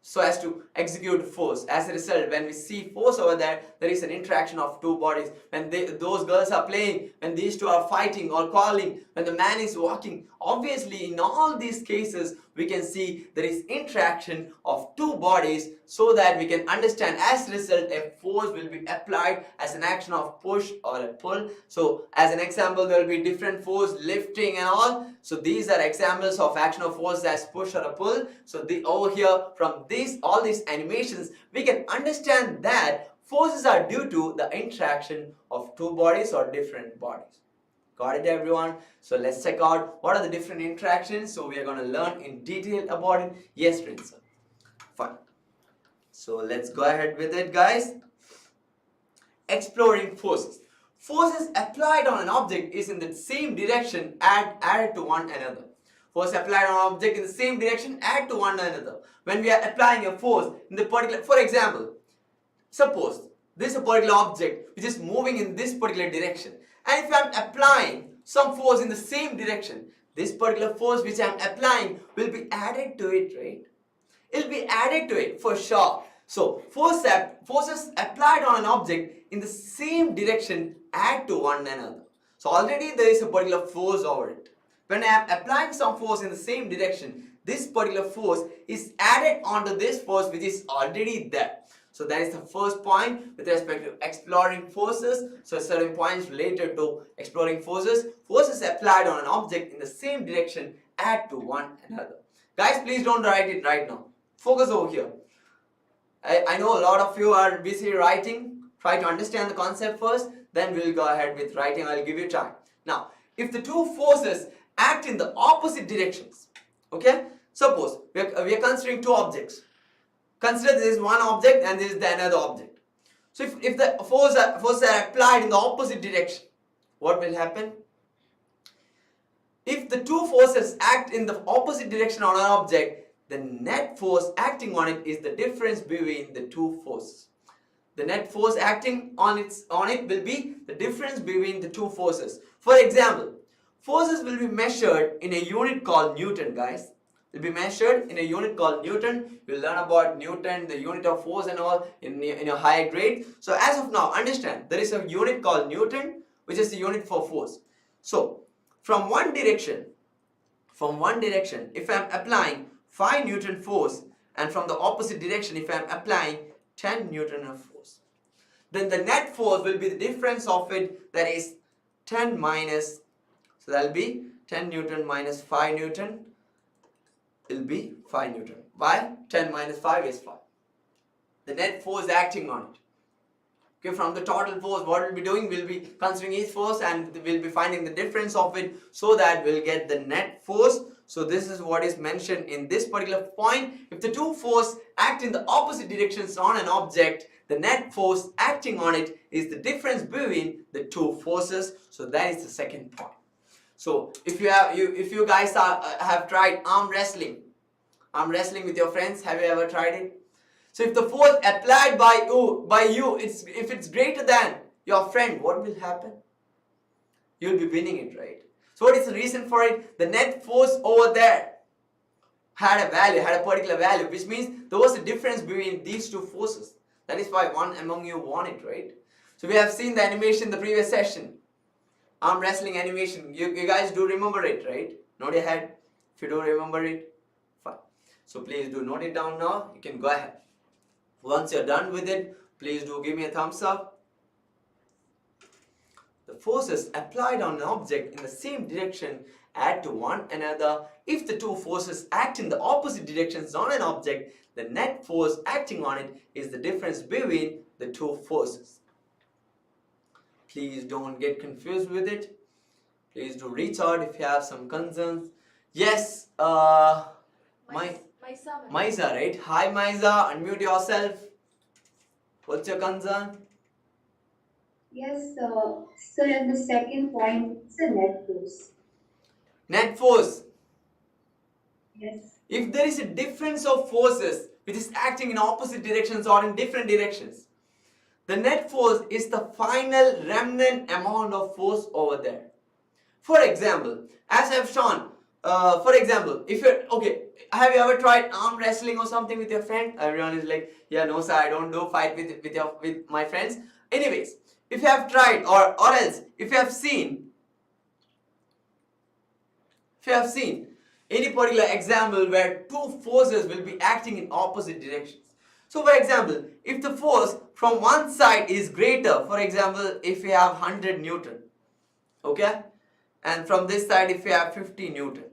so as to execute force. As a result, when we see force over there, there is an interaction of two bodies. When those girls are playing, when these two are fighting or quarreling, when the man is walking, obviously in all these cases, we can see there is interaction of two bodies, so that we can understand as a result a force will be applied as an action of push or a pull. So as an example, there will be different force, lifting and all. So these are examples of action of force as push or a pull. So over here, from all these animations, we can understand that forces are due to the interaction of two bodies or different bodies. Got it, everyone? So let's check out what are the different interactions. So we are going to learn in detail about it. Yes, Rinsa. Fine. So let's go ahead with it, guys. Exploring forces. Forces applied on an object is in the same direction added to one another. Force applied on an object in the same direction add to one another. When we are applying a force in the particular, for example, suppose this is a particular object which is moving in this particular direction, and if I am applying some force in the same direction, this particular force which I am applying will be added to it, right? It will be added to it for sure. So forces applied on an object in the same direction add to one another. So already there is a particular force over it. When I am applying some force in the same direction, this particular force is added onto this force which is already there. So that is the first point with respect to exploring forces. So certain points related to exploring forces. Forces applied on an object in the same direction add to one another. Guys, please don't write it right now. Focus over here. I know a lot of you are busy writing. Try to understand the concept first. Then we'll go ahead with writing. I'll give you time. Now, if the two forces act in the opposite directions, okay? Suppose we are considering two objects. Consider this is one object and this is the another object. So if the forces are applied in the opposite direction, what will happen? If the two forces act in the opposite direction on an object, the net force acting on it is the difference between the two forces. The net force acting on it will be the difference between the two forces. For example, forces will be measured in a unit called Newton, guys. Will be measured in a unit called Newton. We'll learn about Newton, the unit of force and all in a higher grade. So as of now, understand there is a unit called Newton, which is the unit for force. So from one direction, if I am applying 5 Newton force, and from the opposite direction, if I am applying 10 Newton of force, then the net force will be the difference of it, that is 10 minus, so that will be 10 Newton minus 5 Newton will be 5 Newton. Why? 10 minus 5 is 5. The net force acting on it. Okay, from the total force, what we'll be doing, we'll be considering each force and we'll be finding the difference of it, so that we'll get the net force. So this is what is mentioned in this particular point. If the two forces act in the opposite directions on an object, the net force acting on it is the difference between the two forces. So that is the second point. So if you guys have tried arm wrestling with your friends, have you ever tried it? So if the force applied by you, if it's greater than your friend, what will happen? You'll be winning it, right? So what is the reason for it? The net force over there had a particular value, which means there was a difference between these two forces. That is why one among you won it, right? So we have seen the animation in the previous session. Arm wrestling animation. You guys do remember it, right? Nod your head if you do remember it. Fine. So please do note it down now. You can go ahead. Once you're done with it, please do give me a thumbs up. The forces applied on an object in the same direction add to one another. If the two forces act in the opposite directions on an object, the net force acting on it is the difference between the two forces. Please don't get confused with it. Please do reach out if you have some concerns. Yes, Maisa, right? Hi Maisa, unmute yourself. What's your concern? Yes, so in the second point, it's a net force. Net force. Yes. If there is a difference of forces which is acting in opposite directions or in different directions, the net force is the final remnant amount of force over there. For example, as I have shown, if you're okay, have you ever tried arm wrestling or something with your friend? Everyone is like, yeah, no sir, I don't do fight with my friends. Anyways, if you have tried or else if you have seen any particular example where two forces will be acting in opposite directions. So for example, if the force from one side is greater, for example, if we have 100 Newton, okay, and from this side if we have 50 Newton,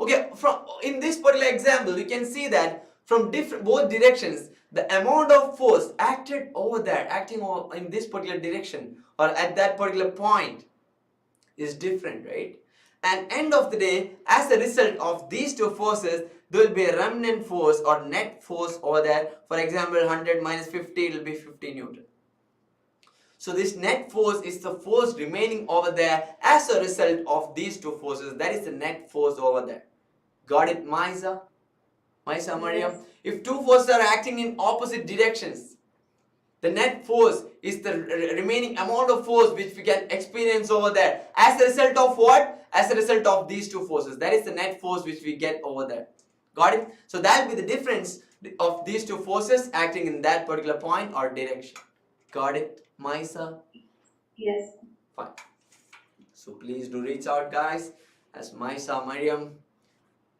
okay, from in this particular example you can see that from both directions the amount of force acted over there, acting in this particular direction or at that particular point is different, right? And end of the day, as a result of these two forces, there will be a remnant force or net force over there. For example, 100 minus 50 will be 50 Newton. So this net force is the force remaining over there as a result of these two forces. That is the net force over there. Got it, Maisa? Maisa, Mariam? Yes. If two forces are acting in opposite directions, the net force is the remaining amount of force which we can experience over there. As a result of what? As a result of these two forces. That is the net force which we get over there. Got it? So that will be the difference of these two forces acting in that particular point or direction. Got it, Maisa? Yes. Fine. So please do reach out, guys. As Maisa, Mariam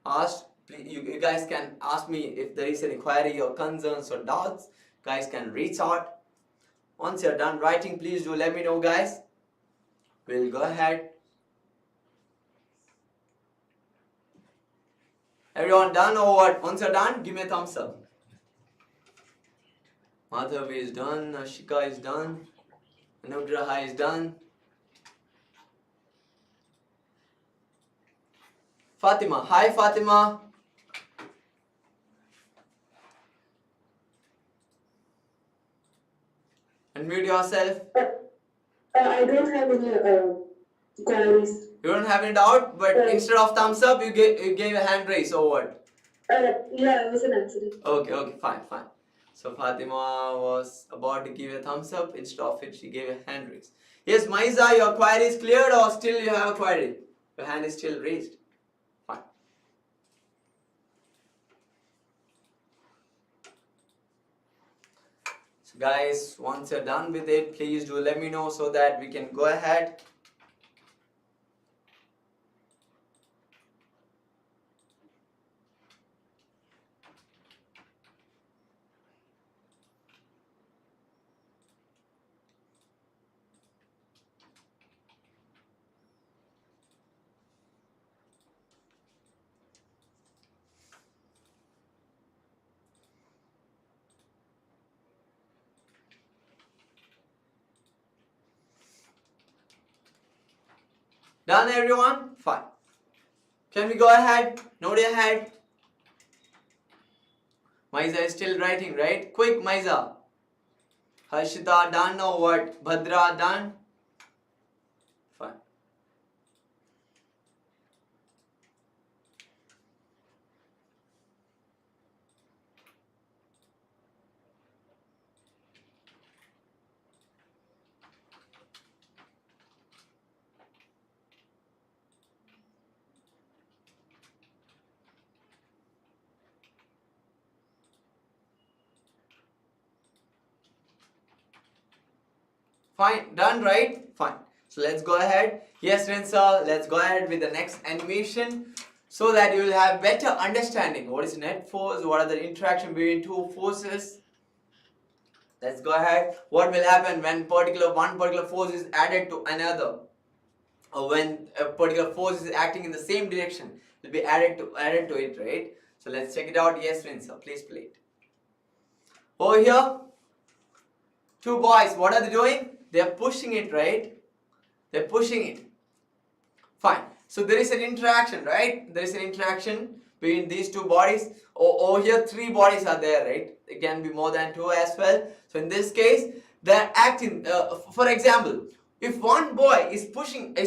asked, you guys can ask me if there is any query or concerns or doubts. Guys can reach out. Once you're done writing, please do let me know, guys. We'll go ahead. Everyone done or what? Once you're done, give me a thumbs up. Madhavi is done, Ashika is done, Anugraha is done. Fatima, hi Fatima. Unmute yourself. I don't have any queries. You don't have any doubt, but instead of thumbs up, you gave a hand raise or what? Yeah, it was an accident. Okay, fine. So Fatima was about to give a thumbs up, instead of it she gave a hand raise. Yes, Maisa, your query is cleared or still you have a query? Your hand is still raised. Fine. So guys, once you're done with it, please do let me know so that we can go ahead. Done everyone? Fine. Can we go ahead? Node ahead. Maisa is still writing, right? Quick, Maisa. Harshita done or what? Bhadra done? Fine. Fine, done, right? Fine. So let's go ahead. Yes, Rinsa, let's go ahead with the next animation so that you will have better understanding. What is net force? What are the interaction between two forces? Let's go ahead. What will happen when one particular force is added to another? Or when a particular force is acting in the same direction, it will be added to it, right? So let's check it out. Yes, Rinsa, please play it. Over here, two boys, what are they doing? They are pushing it, right? They're pushing it. Fine. So there is an interaction, right? There is an interaction between these two bodies. Over here, three bodies are there, right? It can be more than two as well. So in this case, they're acting. For example, if one boy is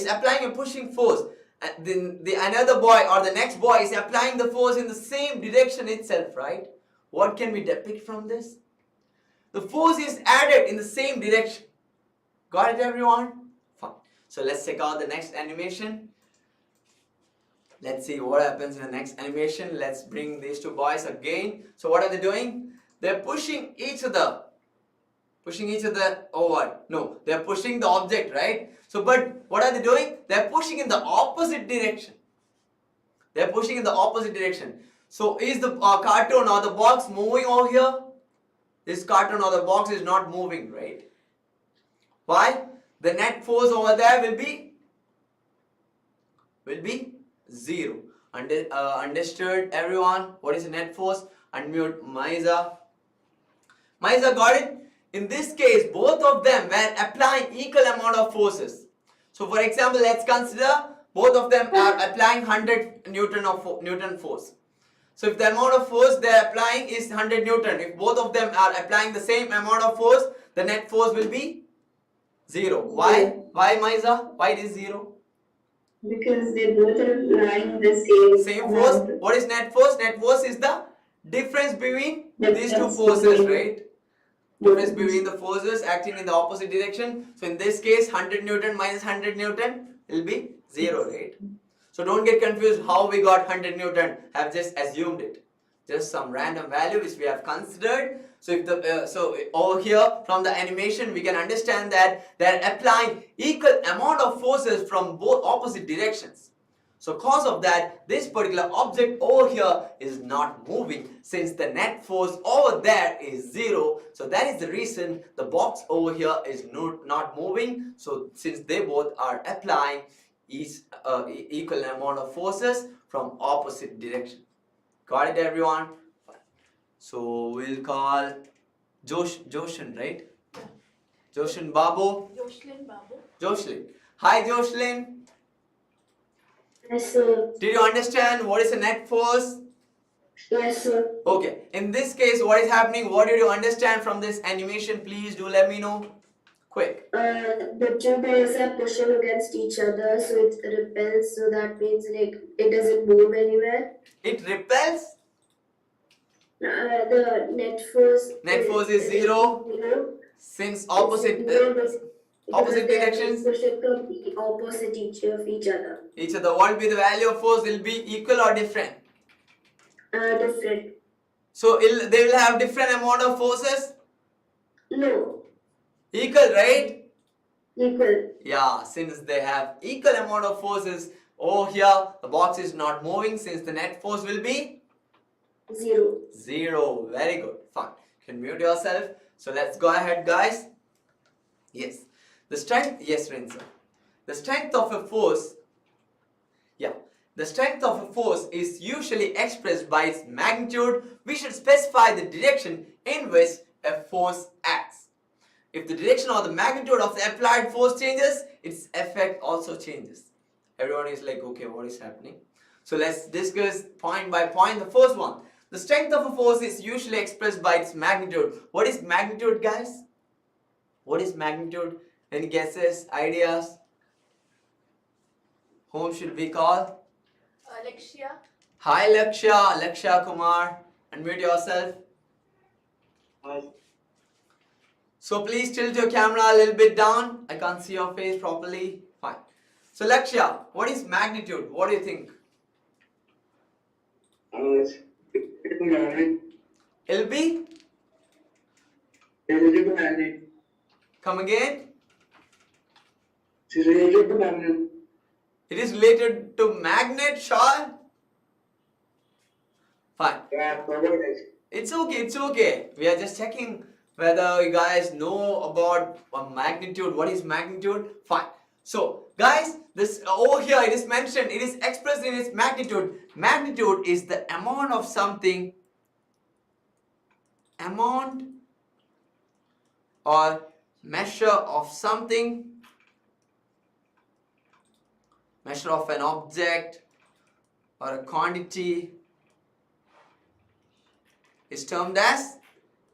applying a pushing force, and then the another boy or the next boy is applying the force in the same direction itself, right? What can we depict from this? The force is added in the same direction. Got it, everyone? Fine. So let's check out the next animation. Let's see what happens in the next animation. Let's bring these two boys again. So what are they doing? They're pushing each other. Pushing each other or what? No, they're pushing the object, right? So but what are they doing? They're pushing in the opposite direction. They're pushing in the opposite direction. So is the cartoon or the box moving over here? This cartoon or the box is not moving, right? Why? The net force over there will be zero. Understood, everyone? What is the net force? Unmute Maisa. Maisa got it? In this case, both of them were applying equal amount of forces. So for example, let's consider both of them are applying 100 Newton force. So if the amount of force they are applying is 100 Newton, if both of them are applying the same amount of force, the net force will be zero. Why? Why, Maisa? Why it is zero? Because they both are applying the Same force. What is net force? Net force is the difference between these two forces, right? Difference between the forces acting in the opposite direction. So in this case, 100 Newton minus 100 Newton will be 0, right? So don't get confused how we got 100 Newton. I have just assumed it. Just some random value which we have considered. So if the over here from the animation we can understand that they are applying equal amount of forces from both opposite directions. So cause of that, this particular object over here is not moving since the net force over there is 0. So that is the reason the box over here is not moving. So since they both are applying equal amount of forces from opposite direction. Got it, everyone? So we'll call Joshin, right? Joshin Babu. Joshlin Babu. Joshlin. Hi, Joshlin. Yes, sir. Did you understand what is a net force? Yes, sir. Okay. In this case, what is happening? What did you understand from this animation? Please do let me know. Quick. The two boys are pushing against each other, so it repels. So that means like it doesn't move anywhere. It repels. The net force. Net force is 0. Since opposite directions. Pushing from the opposite each other. Each other. What will be the value of force? Will be equal or different? Different. So they will have different amount of forces. No. Equal, right? Equal. Yeah, since they have equal amount of forces over here, the box is not moving since the net force will be 0. 0. Very good. Fine. You can mute yourself. So let's go ahead, guys. Yes. The strength, yes, Rinsa. The strength of a force, the strength of a force is usually expressed by its magnitude. We should specify the direction in which a force acts. If the direction or the magnitude of the applied force changes, its effect also changes. Everyone is like, okay, what is happening? So let's discuss point by point. The first one, the strength of a force is usually expressed by its magnitude. What is magnitude, guys? What is magnitude? Any guesses, ideas? Whom should we call? Alexia. Hi Lakshya, Lakshya Kumar. Unmute yourself. So please tilt your camera a little bit down. I can't see your face properly. Fine. So Lakshya, what is magnitude? What do you think? It'll be? Come again? It is related to magnet, Shah? Fine. It's okay. We are just checking whether you guys know about magnitude. What is magnitude? Fine. So, guys, this over here it is mentioned, it is expressed in its magnitude. Magnitude is the amount of something, amount or measure of something, measure of an object or a quantity is termed as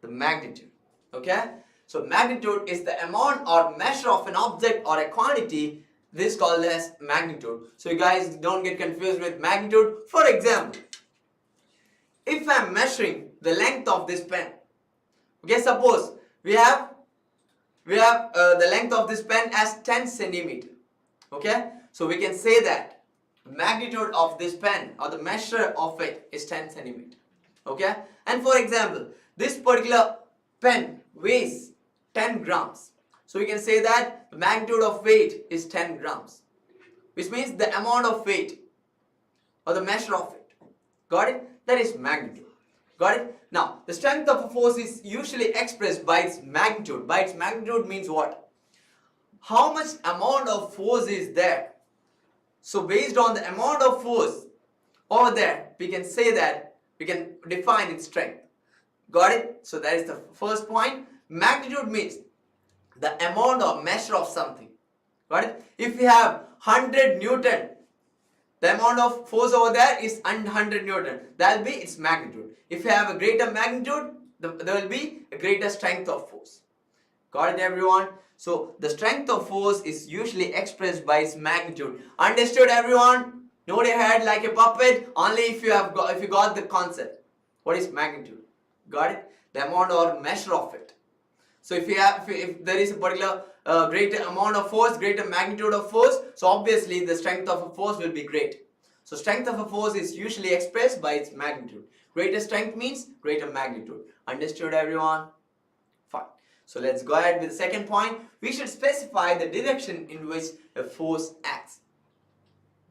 the magnitude. Okay, so magnitude is the amount or measure of an object or a quantity. This is called as magnitude. So you guys don't get confused with magnitude. For example, if I am measuring the length of this pen, okay, suppose we have the length of this pen as 10 centimeter. Okay, so we can say that the magnitude of this pen or the measure of it is 10 centimeter. Okay, and for example, this particular pen weighs 10 grams. So we can say that the magnitude of weight is 10 grams, which means the amount of weight or the measure of it. Got it? That is magnitude. Got it? Now, the strength of a force is usually expressed by its magnitude. By its magnitude means what? How much amount of force is there? So based on the amount of force over there, we can say that we can define its strength. Got it? So that is the first point. Magnitude means the amount or measure of something. Got it? If we have 100 Newton, the amount of force over there is 100 Newton. That will be its magnitude. If you have a greater magnitude, there will be a greater strength of force. Got it, everyone? So the strength of force is usually expressed by its magnitude. Understood, everyone? Nod your head like a puppet. Only if you got the concept. What is magnitude? Got it? The amount or measure of it. So if there is a particular greater amount of force, greater magnitude of force, so obviously the strength of a force will be great. So strength of a force is usually expressed by its magnitude. Greater strength means greater magnitude. Understood, everyone? Fine. So let's go ahead with the second point. We should specify the direction in which a force acts.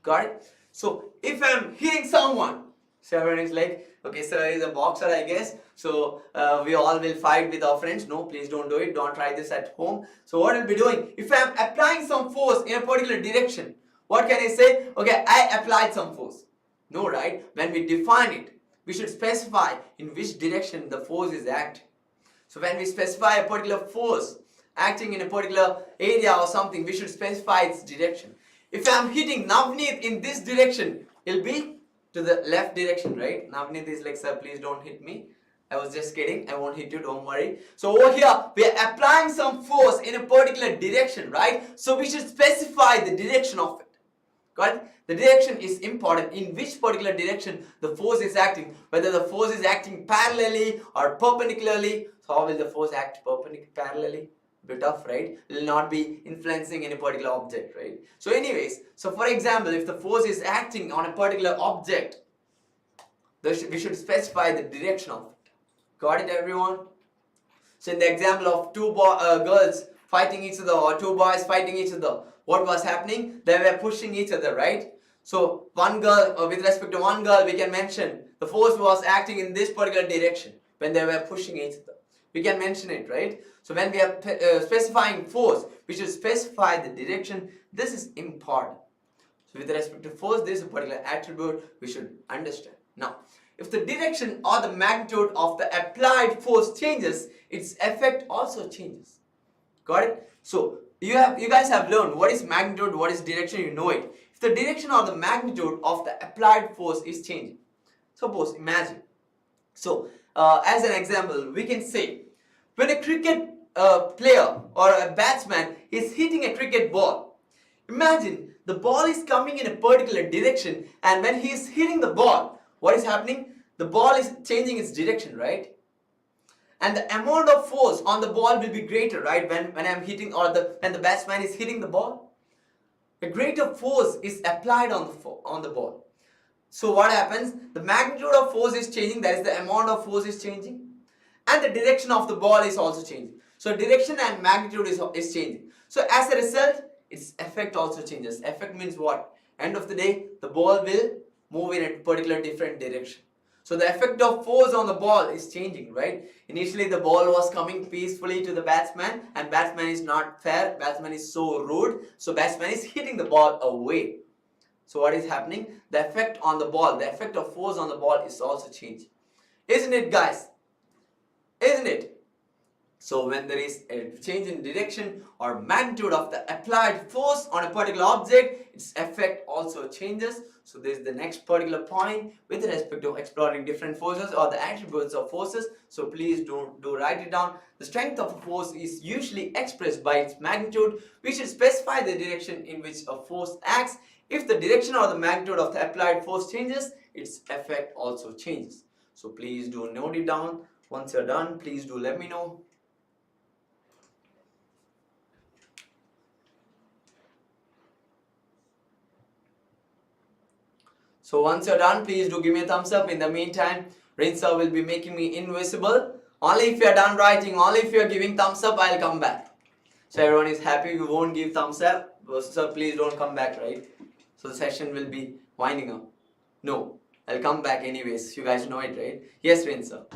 Got it? So if I'm hitting someone, so everyone is like, okay, sir is a boxer, I guess. So we all will fight with our friends. No, please don't do it. Don't try this at home. So what I'll be doing, if I'm applying some force in a particular direction, what can I say? Okay, I applied some force. No, right? When we define it, we should specify in which direction the force is acting. So when we specify a particular force acting in a particular area or something, we should specify its direction. If I'm hitting Navneet in this direction, it'll be to the left direction, right? Navneet is like, sir, please don't hit me. I was just kidding. I won't hit you, don't worry. So over here, we are applying some force in a particular direction, right? So we should specify the direction of it. Got it? The direction is important. In which particular direction the force is acting. Whether the force is acting parallelly or perpendicularly. So how will the force act parallelly? Bit tough, right? It will not be influencing any particular object, right? So anyways, so for example, if the force is acting on a particular object, we should specify the direction of it. Got it, everyone? So in the example of two girls fighting each other or two boys fighting each other, what was happening? They were pushing each other, right? So one girl, with respect to one girl, we can mention the force was acting in this particular direction when they were pushing each other. We can mention it, right? So when we are specifying force, we should specify the direction. This is important. So with respect to force, this is a particular attribute we should understand. Now, if the direction or the magnitude of the applied force changes, its effect also changes. Got it? So you guys have learned what is magnitude, what is direction, you know it. If if the direction or the magnitude of the applied force is changing. Suppose, imagine. So, as an example, we can say when a cricket player or a batsman is hitting a cricket ball, imagine the ball is coming in a particular direction, and when he is hitting the ball, what is happening? The ball is changing its direction, right? And the amount of force on the ball will be greater, right? When I'm hitting, or when the batsman is hitting the ball, a greater force is applied on the ball. So what happens? The magnitude of force is changing, that is the amount of force is changing, and the direction of the ball is also changing. So direction and magnitude is changing. So as a result, its effect also changes. Effect means what? End of the day, the ball will move in a particular different direction. So the effect of force on the ball is changing, right? Initially the ball was coming peacefully to the batsman, and batsman is not fair, batsman is so rude, so batsman is hitting the ball away. So what is happening? The effect on the ball, the effect of force on the ball is also changing. Isn't it, guys? Isn't it? So when there is a change in direction or magnitude of the applied force on a particular object, its effect also changes. So this is the next particular point with respect to exploring different forces or the attributes of forces. So please do write it down. The strength of a force is usually expressed by its magnitude. We should specify the direction in which a force acts. If the direction or the magnitude of the applied force changes, its effect also changes. So please do note it down. Once you're done, please do let me know. So once you're done, please do give me a thumbs up. In the meantime, Rinsa will be making me invisible. Only if you're done writing, only if you're giving thumbs up, I'll come back. So everyone is happy, we won't give thumbs up. So please don't come back, right? So the session will be winding up. No, I'll come back anyways. You guys know it, right? Yes, Rinsa.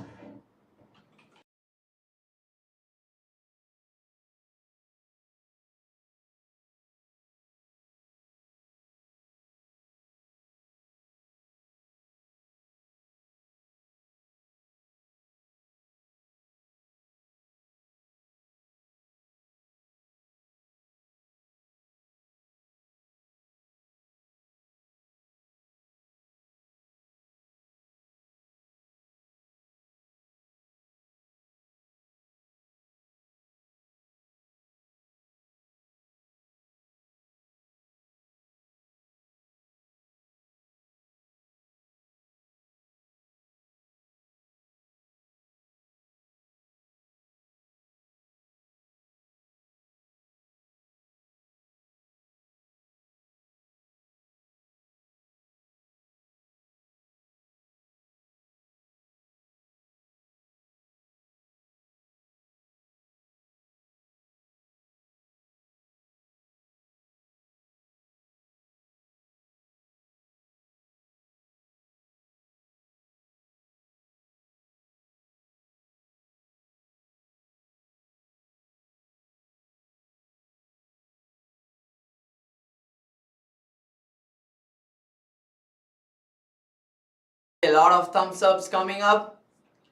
A lot of thumbs ups coming up.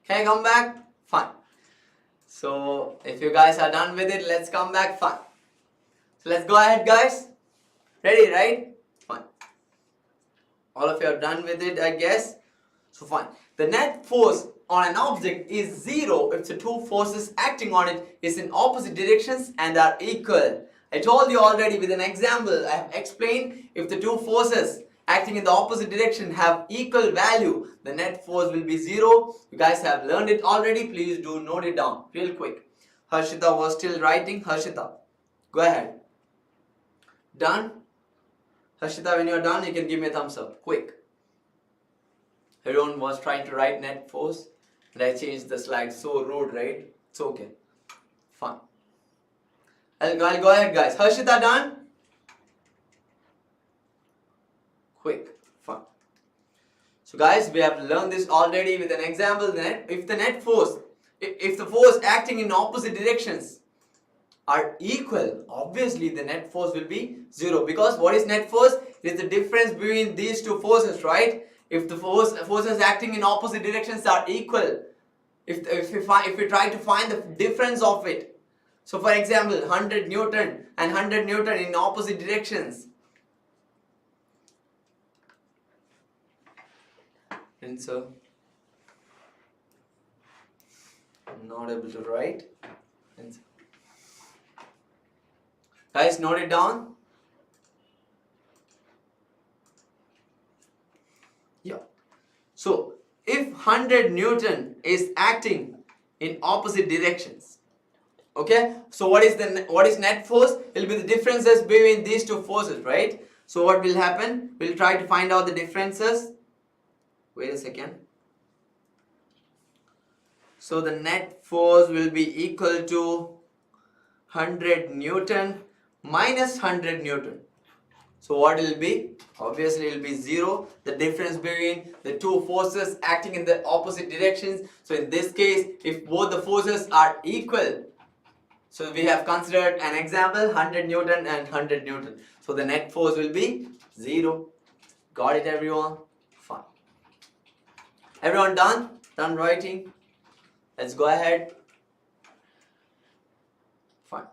Can I come back? Fine. So if you guys are done with it, let's come back. Fine. So let's go ahead, guys. Ready, right? Fine. All of you are done with it, I guess. So fine. The net force on an object is zero if the two forces acting on it is in opposite directions and are equal. I told you already with an example. I have explained if the two forces acting in the opposite direction have equal value, the net force will be zero. You guys have learned it already. Please do note it down real quick. Harshita was still writing. Harshita, go ahead. Done? Harshita, when you're done, you can give me a thumbs up. Quick. Everyone was trying to write net force and I changed the slide. So rude, right? It's okay. Fine. I'll go ahead, guys. Harshita, done? Quick. Fun. So guys, we have learned this already with an example. If the force acting in opposite directions are equal, obviously the net force will be zero, because what is net force? It is the difference between these two forces, right? If the forces acting in opposite directions are equal, if we try to find the difference of it, so for example 100 Newton and 100 Newton in opposite directions, Rinsa. Not able to write. Rinsa. Guys, note it down. Yeah. So, if 100 Newton is acting in opposite directions, okay, so what is net force? It will be the differences between these two forces, right? So what will happen? We'll try to find out the differences. Wait a second. So the net force will be equal to 100 Newton minus 100 Newton. So what will be? Obviously it will be 0. The difference between the two forces acting in the opposite directions. So in this case, if both the forces are equal, so we have considered an example 100 Newton and 100 Newton. So the net force will be 0. Got it, everyone? Fine. Everyone done? Done writing? Let's go ahead. Fine.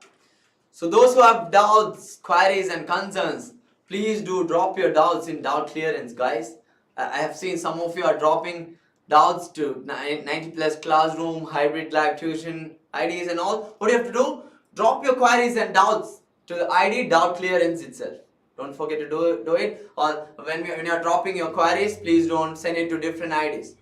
So those who have doubts, queries and concerns, please do drop your doubts in doubt clearance, guys. I have seen some of you are dropping doubts to 90 plus classroom, hybrid live tuition, IDs and all. What do you have to do? Drop your queries and doubts to the ID doubt clearance itself. Don't forget to do it. Or when you are dropping your queries, please don't send it to different IDs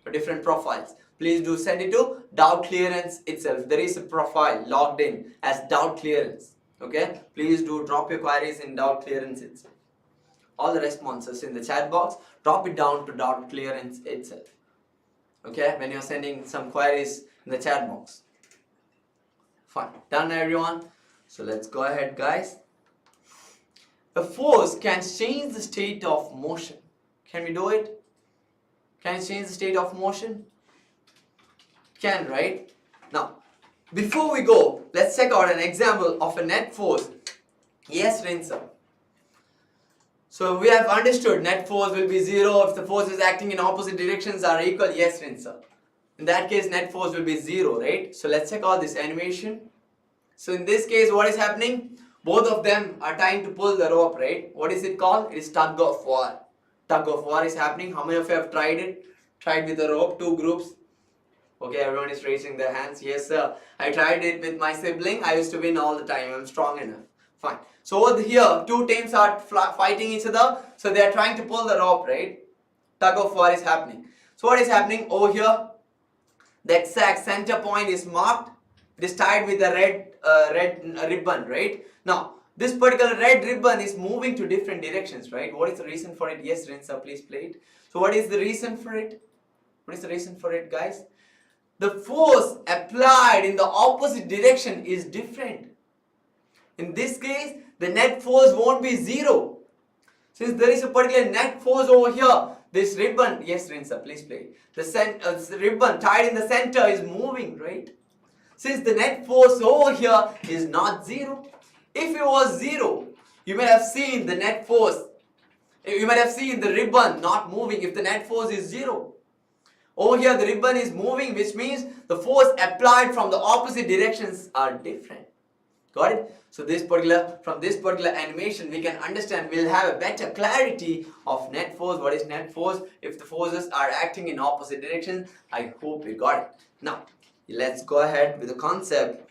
or different profiles. Please do send it to doubt clearance itself. There is a profile logged in as doubt clearance. Okay, please do drop your queries in doubt clearance itself. All the responses in the chat box, drop it down to doubt clearance itself. Okay, when you're sending some queries in the chat box. Fine, done everyone. So let's go ahead, guys. A force can change the state of motion. Can we do it? Can it change the state of motion? Can, right? Now, before we go, let's check out an example of a net force. Yes, Rinsa. So we have understood net force will be 0 if the forces acting in opposite directions are equal. Yes, Rinsa. In that case, net force will be 0, right? So let's check out this animation. So in this case, what is happening? Both of them are trying to pull the rope, right? What is it called? It is tug of war. Tug of war is happening. How many of you have tried it? Tried with the rope, 2 groups. Okay, everyone is raising their hands. Yes, sir. I tried it with my sibling. I used to win all the time. I'm strong enough. Fine. So over here, 2 teams are fighting each other. So they are trying to pull the rope, right? Tug of war is happening. So what is happening over here? The exact center point is marked. It is tied with a red ribbon, right? Now, this particular red ribbon is moving to different directions, right? What is the reason for it? Yes, Rinsa, please play it. So what is the reason for it? What is the reason for it, guys? The force applied in the opposite direction is different. In this case, the net force won't be 0. Since there is a particular net force over here, this ribbon, yes Rinsa, please play. The ribbon tied in the center is moving, right? Since the net force over here is not 0. If it was 0, you might have seen the net force. You might have seen the ribbon not moving if the net force is 0. Over here the ribbon is moving, which means the force applied from the opposite directions are different. Got it? So from this particular animation we can understand, we'll have a better clarity of net force. What is net force if the forces are acting in opposite directions? I hope you got it. Now let's go ahead with the concept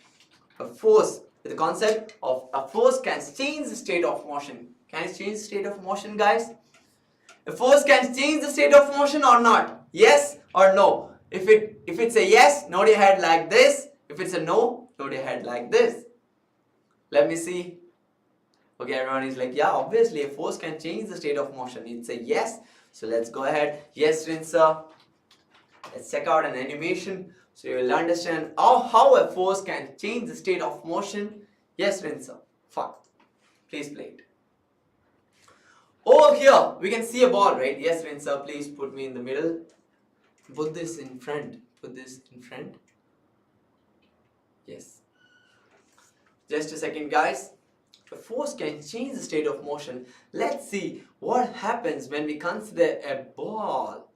of force. With the concept of a force can change the state of motion. Can it change the state of motion, guys? A force can change the state of motion or not? Yes or no? If it's a yes, nod your head like this. If it's a no, nod your head like this. Let me see. Okay, everyone is like, yeah, obviously a force can change the state of motion. It's a yes. So let's go ahead. Yes, Rinsa. Let's check out an animation so you will understand how a force can change the state of motion. Yes, Rinsa. Fine. Please play it. Over here, we can see a ball, right? Yes, Rinsa, please put me in the middle. Put this in front. Put this in front. Yes. Just a second, guys. A force can change the state of motion. Let's see what happens when we consider a ball.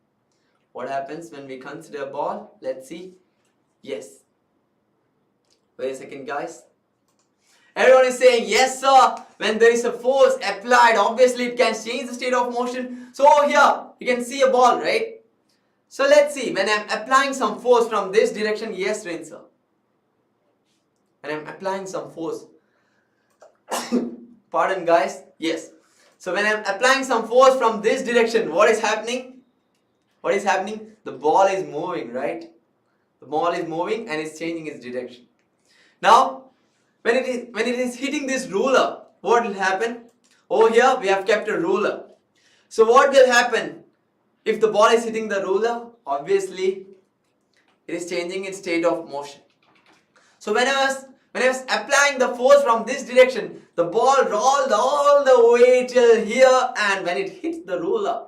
What happens when we consider a ball? Let's see. Yes. Wait a second, guys. Everyone is saying yes, sir. When there is a force applied, obviously it can change the state of motion. So over here, you can see a ball, right? So let's see, when I'm applying some force from this direction, yes, Rinsa. When I'm applying some force, pardon guys, yes. So when I'm applying some force from this direction, what is happening? What is happening? The ball is moving, right? The ball is moving and it's changing its direction. Now, when it is hitting this ruler, what will happen? Over here we have kept a ruler. So what will happen if the ball is hitting the ruler? Obviously, it is changing its state of motion. So when I was applying the force from this direction, the ball rolled all the way till here, and when it hit the ruler,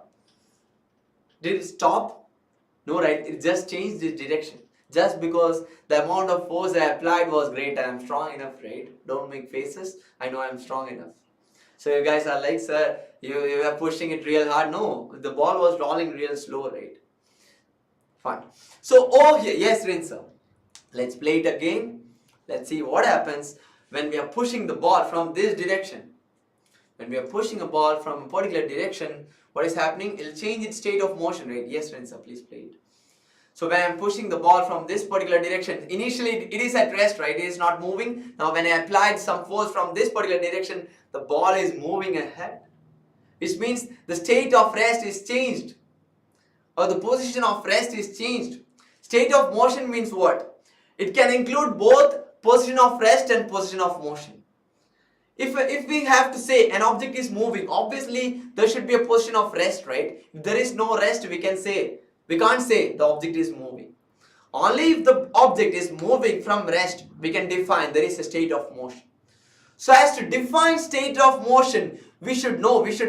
did it stop? No, right? It just changed its direction. Just because the amount of force I applied was great and I'm strong enough, right? Don't make faces. I know I'm strong enough. So you guys are like, sir, you are pushing it real hard. No, the ball was rolling real slow, right? Fine. So over here, yes, Rinsa. Let's play it again. Let's see what happens when we are pushing the ball from this direction. When we are pushing a ball from a particular direction, what is happening? It will change its state of motion, right? Yes, Rinsa, please play it. So when I am pushing the ball from this particular direction, initially it is at rest, right? It is not moving. Now when I applied some force from this particular direction, the ball is moving ahead. Which means the state of rest is changed. Or the position of rest is changed. State of motion means what? It can include both position of rest and position of motion. If we have to say an object is moving, obviously there should be a position of rest, right? If there is no rest, we can't say the object is moving. Only if the object is moving from rest, we can define there is a state of motion. So as to define state of motion, we should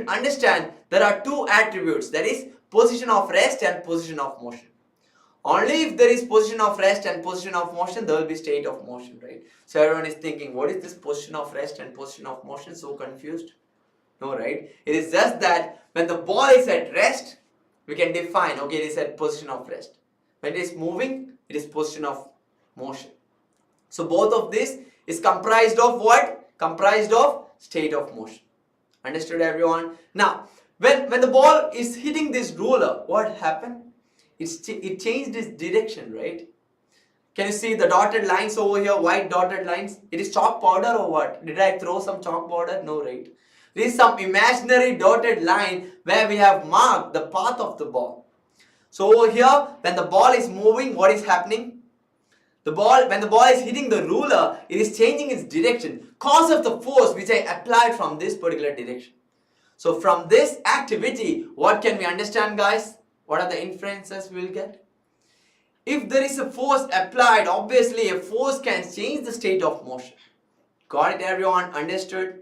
understand there are two attributes, that is position of rest and position of motion. Only if there is position of rest and position of motion, there will be state of motion, right? So everyone is thinking, what is this position of rest and position of motion? So confused? No, right? It is just that when the ball is at rest, we can define, okay, it is at position of rest. When it is moving, it is position of motion. So both of this is comprised of what? Comprised of state of motion. Understood, everyone? Now, when the ball is hitting this ruler, what happened? It changed its direction, right? Can you see the dotted lines over here, white dotted lines? It is chalk powder or what? Did I throw some chalk powder? No, right? There is some imaginary dotted line where we have marked the path of the ball. So over here, when the ball is moving, what is happening? When the ball is hitting the ruler, it is changing its direction because of the force which I applied from this particular direction. So from this activity, what can we understand, guys? What are the inferences we will get? If there is a force applied, obviously a force can change the state of motion. Got it, everyone? Understood?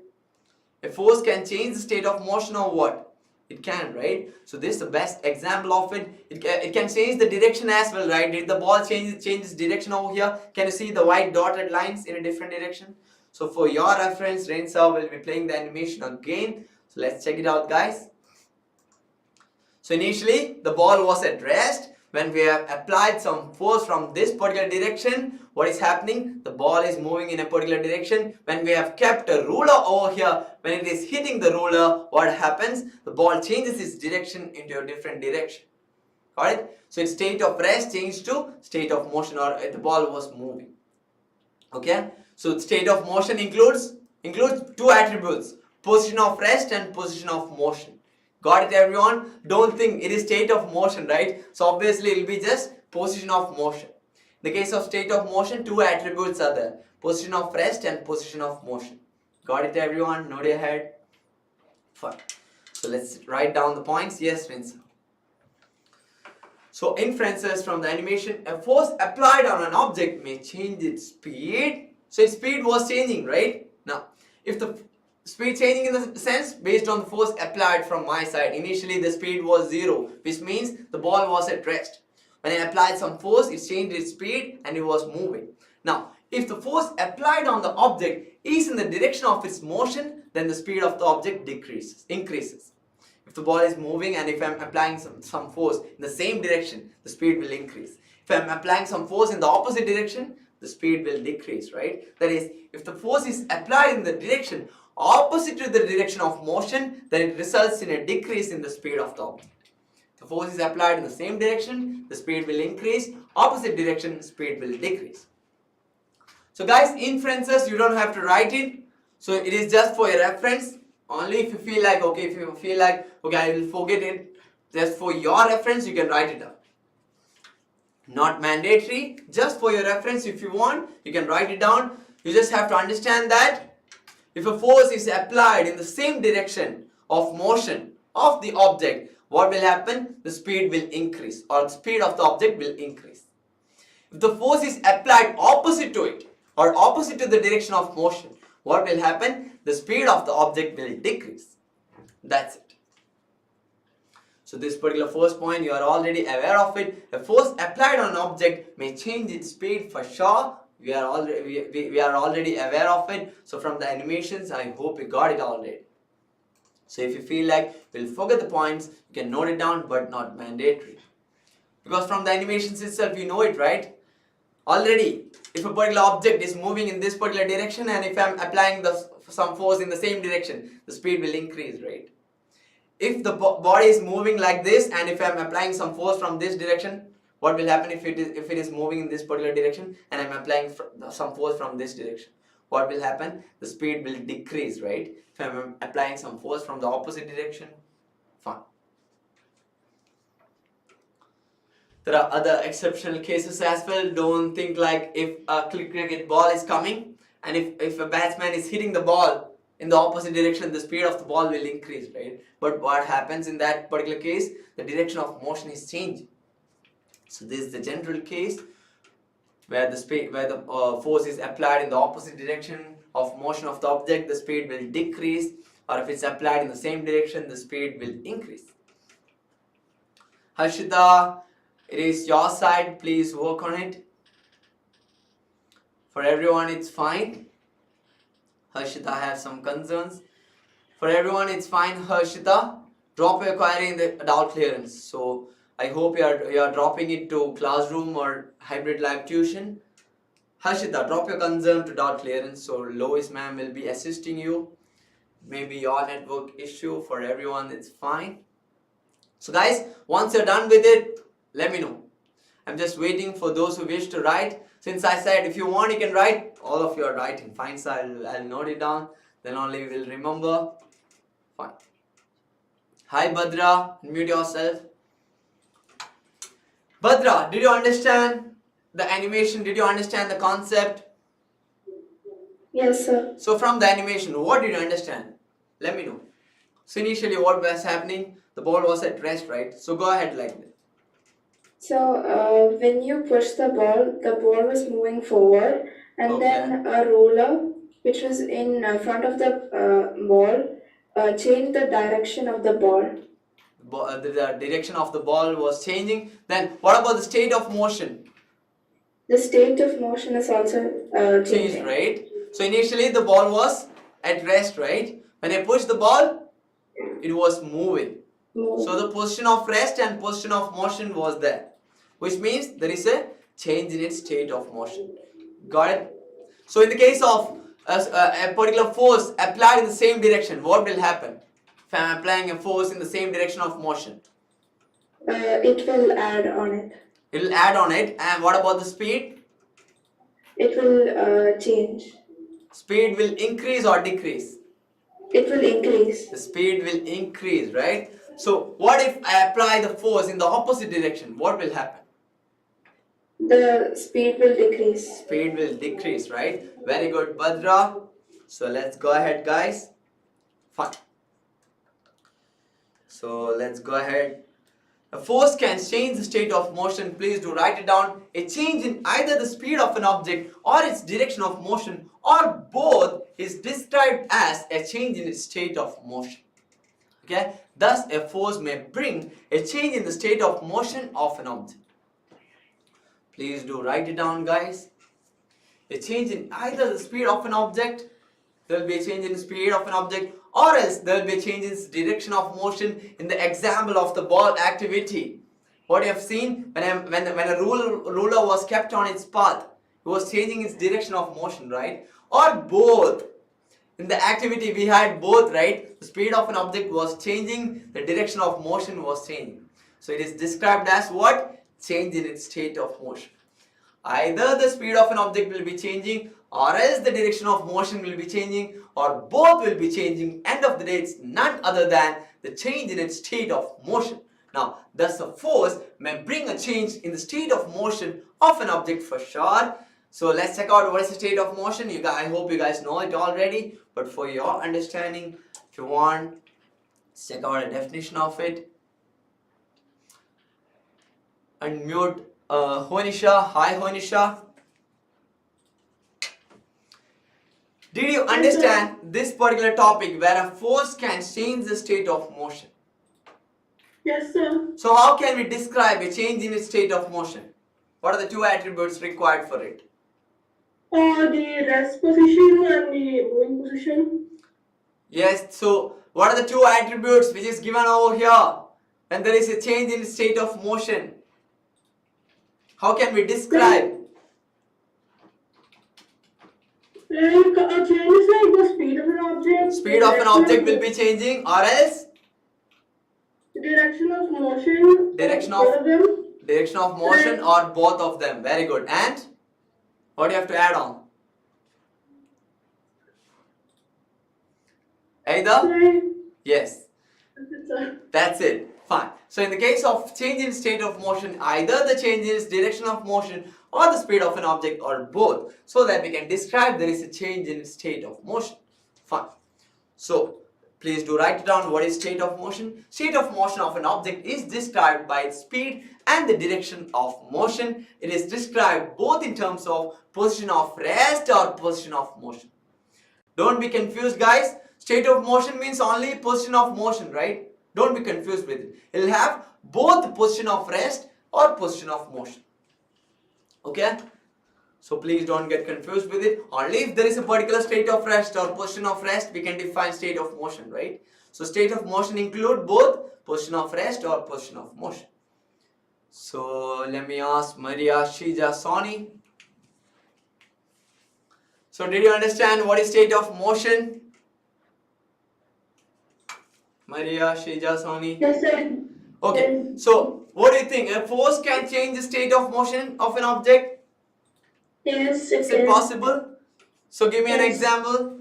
A force can change the state of motion or what? It can, right? So this is the best example of it. It can change the direction as well, right? Did the ball change its direction over here? Can you see the white dotted lines in a different direction? So for your reference, Rainsaw will be playing the animation again. So let's check it out, guys. So initially the ball was at rest. When we have applied some force from this particular direction, what is happening? The ball is moving in a particular direction. When we have kept a ruler over here, when it is hitting the ruler, what happens? The ball changes its direction into a different direction. Got it? So its state of rest changed to state of motion, or the ball was moving. Okay? So state of motion includes two attributes, position of rest and position of motion. Got it, everyone? Don't think it is state of motion, right? So obviously it will be just position of motion. In the case of state of motion, two attributes are there, position of rest and position of motion. Got it, everyone? Nod your head. Fine. So let's write down the points. Yes, Vince. So inferences from the animation, a force applied on an object may change its speed. So its speed was changing, right? Now, if the speed changing in the sense based on the force applied from my side. Initially the speed was 0, which means the ball was at rest. When I applied some force, it changed its speed and it was moving. Now, if the force applied on the object is in the direction of its motion, then the speed of the object increases. If the ball is moving and if I am applying some force in the same direction, the speed will increase. If I am applying some force in the opposite direction, the speed will decrease, right? That is, if the force is applied in the direction opposite to the direction of motion, then it results in a decrease in the speed of the object. The force is applied in the same direction, the speed will increase. Opposite direction, speed will decrease. So guys, inferences, you don't have to write it. So it is just for your reference. Only if you feel like, okay, I will forget it. Just for your reference, you can write it down. Not mandatory, just for your reference. If you want, you can write it down. You just have to understand that if a force is applied in the same direction of motion of the object, what will happen? The speed will increase, or the speed of the object will increase. If the force is applied opposite to it, or opposite to the direction of motion, what will happen? The speed of the object will decrease. That's it. So this particular first point, you are already aware of it. A force applied on an object may change its speed for sure. We are already aware of it. So from the animations, I hope you got it already. So if you feel like you'll forget the points, you can note it down, but not mandatory. Because from the animations itself, you know it, right? Already, if a particular object is moving in this particular direction, and if I'm applying some force in the same direction, the speed will increase, right? If the body is moving like this, and if I'm applying some force from this direction, what will happen if it is moving in this particular direction, and I'm applying some force from this direction? What will happen? The speed will decrease, right? If I'm applying some force from the opposite direction, fine. There are other exceptional cases as well. Don't think like if a cricket ball is coming, and if a batsman is hitting the ball in the opposite direction, the speed of the ball will increase, right? But what happens in that particular case? The direction of motion is changing. So this is the general case where the force is applied in the opposite direction of motion of the object, the speed will decrease, or if it's applied in the same direction, the speed will increase. Harshita, it is your side, please work on it. For everyone, it's fine. Harshita has some concerns. For everyone, it's fine. Harshita, drop your query in the doubt clearance. So I hope you are dropping it to classroom or hybrid live tuition. Harshita, drop your concern to doubt clearance. So Lois ma'am will be assisting you. Maybe your network issue. For everyone, it's fine. So guys, once you're done with it, let me know. I'm just waiting for those who wish to write. Since I said if you want, you can write. All of you are writing. Fine, so I'll note it down. Then only we will remember. Fine. Hi Badra, unmute yourself. Badra, did you understand the animation? Did you understand the concept? Yes, sir. So from the animation, what did you understand? Let me know. So initially what was happening? The ball was at rest, right? So go ahead like that. So when you push the ball was moving forward, and then a roller which was in front of the ball changed the direction of the ball. The direction of the ball was changing. Then what about the state of motion? The state of motion is also changing. Changed, right? So initially the ball was at rest, right? When I pushed the ball, it was moving. So the position of rest and position of motion was there, which means there is a change in its state of motion. Got it? So in the case of a particular force applied in the same direction, what will happen? If I am applying a force in the same direction of motion, it will add on it. it will add on it. And what about the speed? It will change. Speed will increase or decrease? It will increase. The speed will increase, right? So what if I apply the force in the opposite direction? What will happen? The speed will decrease. Speed will decrease, right? Very good, Badra. So let's go ahead, guys. Fine. So let's go ahead. A force can change the state of motion. Please do write it down. A change in either the speed of an object or its direction of motion, or both, is described as a change in its state of motion. Okay? Thus, a force may bring a change in the state of motion of an object. Please do write it down, guys. A change in either the speed of an object, there will be a change in the speed of an object, or else there will be a change in its direction of motion. In the example of the ball activity, what you have seen, when a ruler was kept on its path, it was changing its direction of motion, right? Or both. In the activity we had both, right? The speed of an object was changing, the direction of motion was changing. So it is described as what? Change in its state of motion. Either the speed of an object will be changing, or else the direction of motion will be changing, or both will be changing. End of the day, it's none other than the change in its state of motion. Now, thus a force may bring a change in the state of motion of an object for sure. So let's check out what is the state of motion. I hope you guys know it already, but for your understanding, if you want, let's check out a definition of it. Unmute Honisha. Hi Honisha. Did you understand this particular topic where a force can change the state of motion? Yes, sir. So how can we describe a change in its state of motion? What are the two attributes required for it? The rest position and the moving position. Yes, so what are the two attributes which is given over here when there is a change in state of motion? How can we describe? Like a change is like the speed of an object. Speed of an object will be changing, or else Direction of motion. Direction both of- of them. direction of motion, or both of them. Very good. And what do you have to add on? Either? Like, Yes. sir. That's it. Fine. So in the case of change in state of motion, either the change is direction of motion or the speed of an object, or both, so that we can describe there is a change in state of motion. Fine. So please do write it down. What is state of motion? State of motion of an object is described by its speed and the direction of motion. It is described both in terms of position of rest or position of motion. Don't be confused, guys. State of motion means only position of motion, right? Don't be confused with it. It will have both position of rest or position of motion. Okay? So please don't get confused with it. Only if there is a particular state of rest or position of rest, we can define state of motion, right? So state of motion include both position of rest or position of motion. So let me ask Maria Shija Soni. So did you understand what is state of motion? Maria Shija Soni. Yes, sir. Okay, so what do you think? A force can change the state of motion of an object? Yes, Is it possible? So give me an Yes. example.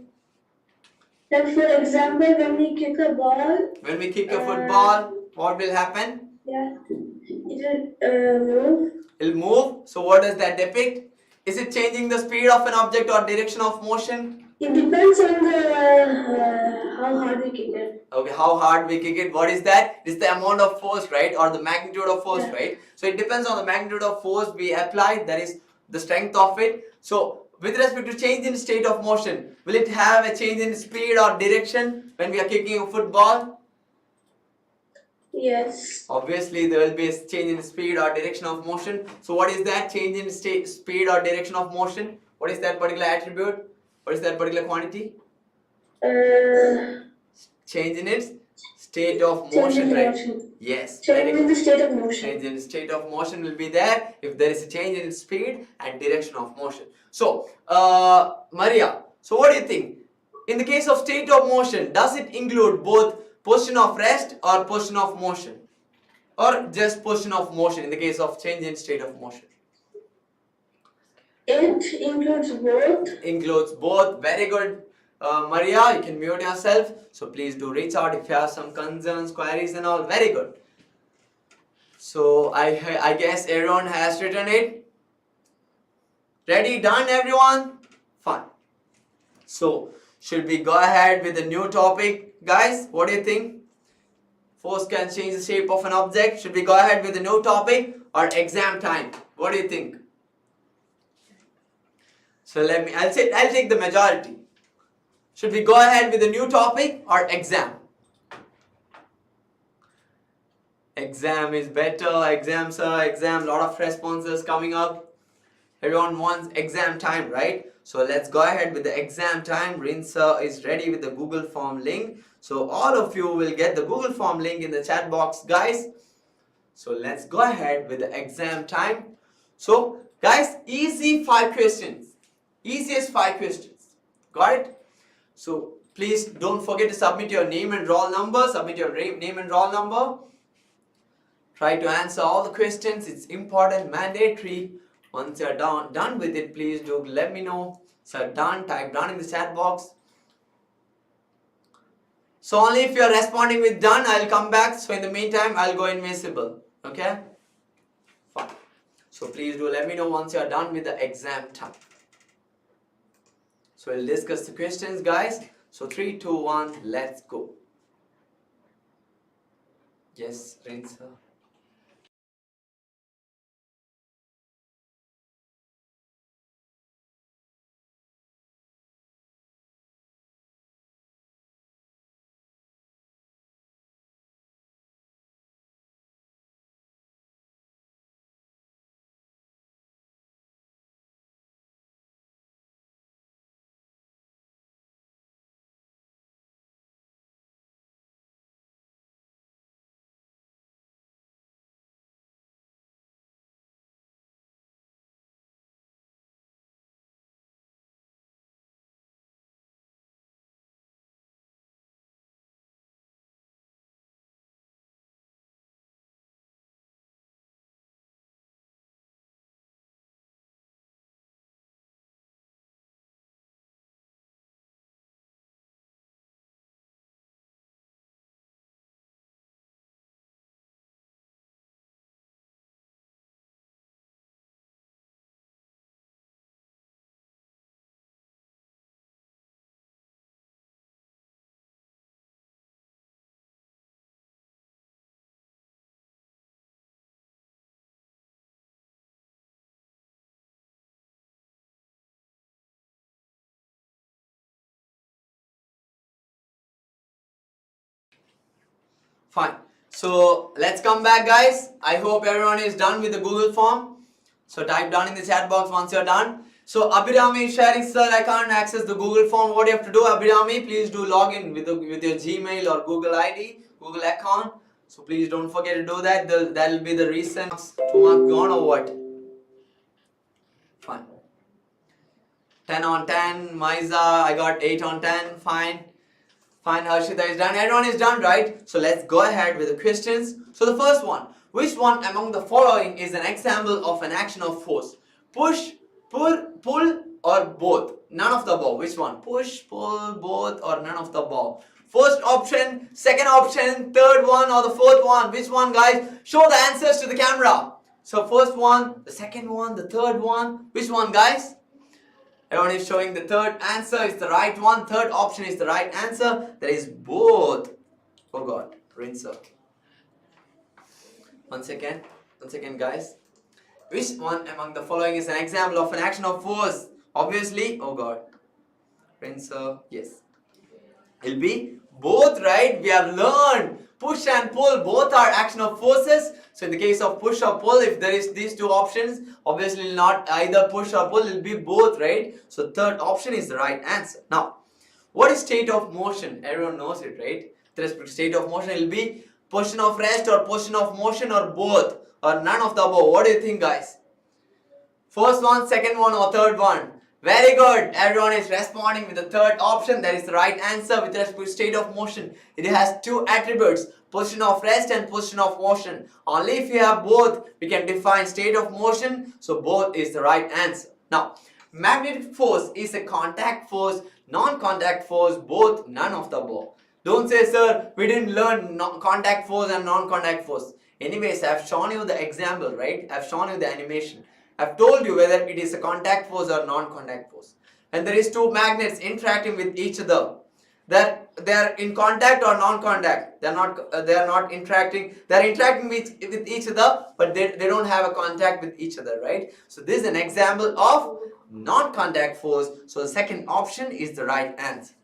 Like for example, when we kick a ball, When we kick a football, what will happen? yeah, it will move. It'll move. So what does that depict? Is it changing the speed of an object or direction of motion? It depends on the how hard we kick it. Okay, how hard we kick it, what is that? It's the amount of force, right? Or the magnitude of force, Yeah. right? So it depends on the magnitude of force we apply, that is the strength of it. So with respect to change in state of motion, will it have a change in speed or direction when we are kicking a football? Yes. Obviously there will be a change in speed or direction of motion. So what is that change in speed or direction of motion? What is that particular attribute? What is that particular quantity? Change in its state of motion, right? Yes. very Change in good. the state of motion. Change in state of motion will be there if there is a change in speed and direction of motion. So, Maria, so what do you think? In the case of state of motion, does it include both position of rest or position of motion? Or just position of motion in the case of change in state of motion? It includes both. Includes both. Very good. Maria, you can mute yourself. So please do reach out if you have some concerns, queries and all. Very good. So I guess everyone has written it. Ready? Done everyone? Fine. So should we go ahead with the new topic? Guys, what do you think? Force can change the shape of an object. Should we go ahead with the new topic or exam time? What do you think? So I'll take the majority. Should we go ahead with the new topic or exam? Exam is better. Exam, sir. Exam. Lot of responses coming up. Everyone wants exam time, right? So let's go ahead with the exam time. Rin sir is ready with the Google form link. So all of you will get the Google form link in the chat box, guys. So let's go ahead with the exam time. So guys, easy 5 questions. Easiest 5 questions. Got it? So please don't forget to submit your name and roll number. Submit your name and roll number. Try to answer all the questions. It's important, mandatory. Once you're done with it, please do let me know. So done, type done in the chat box. So only if you're responding with done, I'll come back. So in the meantime, I'll go invisible. Okay? Fine. So please do let me know once you're done with the exam time. So we'll discuss the questions, guys. So 3, 2, 1, let's go. Yes, Rinsa. Fine. So let's come back, guys. I hope everyone is done with the Google form. So type done in the chat box once you're done. So Abhirami is sharing, sir, I can't access the Google form. What do you have to do, Abhirami? Please do log in with your Gmail or Google ID, Google account. So please don't forget to do that. That will be the reason. 2 marks gone or what? Fine. 10 on 10. Maiza, I got 8 on 10. Fine. Fine, Harshita is done. Everyone is done, right? So let's go ahead with the questions. So the first one. Which one among the following is an example of an action of force? Push, pull or both? None of the above. Which one? Push, pull, both or none of the above? First option, second option, third one or the fourth one? Which one, guys? Show the answers to the camera. So first one, the second one, the third one. Which one, guys? Everyone is showing the third answer is the right one. Third option is the right answer. That is both. Oh God, rinser. One second, guys. Which one among the following is an example of an action of force? Obviously, oh God, rinser. Yes, it'll be both, right? We have learned push and pull. Both are action of forces. So in the case of push or pull, if there is these two options, obviously not either push or pull, it will be both, right? So third option is the right answer. Now, what is state of motion? Everyone knows it, right? With respect to state of motion, it will be position of rest or position of motion or both or none of the above. What do you think, guys? First one, second one or third one? Very good. Everyone is responding with the third option. That is the right answer with respect to state of motion. It has two attributes, position of rest and position of motion. Only if you have both, we can define state of motion. So both is the right answer. Now, magnetic force is a contact force, non-contact force, both, none of the above. Don't say, sir, we didn't learn contact force and non-contact force. Anyways, I've shown you the example, right? I've shown you the animation. I've told you whether it is a contact force or non-contact force. And there is two magnets interacting with each other. That they are in contact or non-contact. They are not interacting. They are interacting with each other, but they don't have a contact with each other, right? So this is an example of non-contact force. So the second option is the right answer.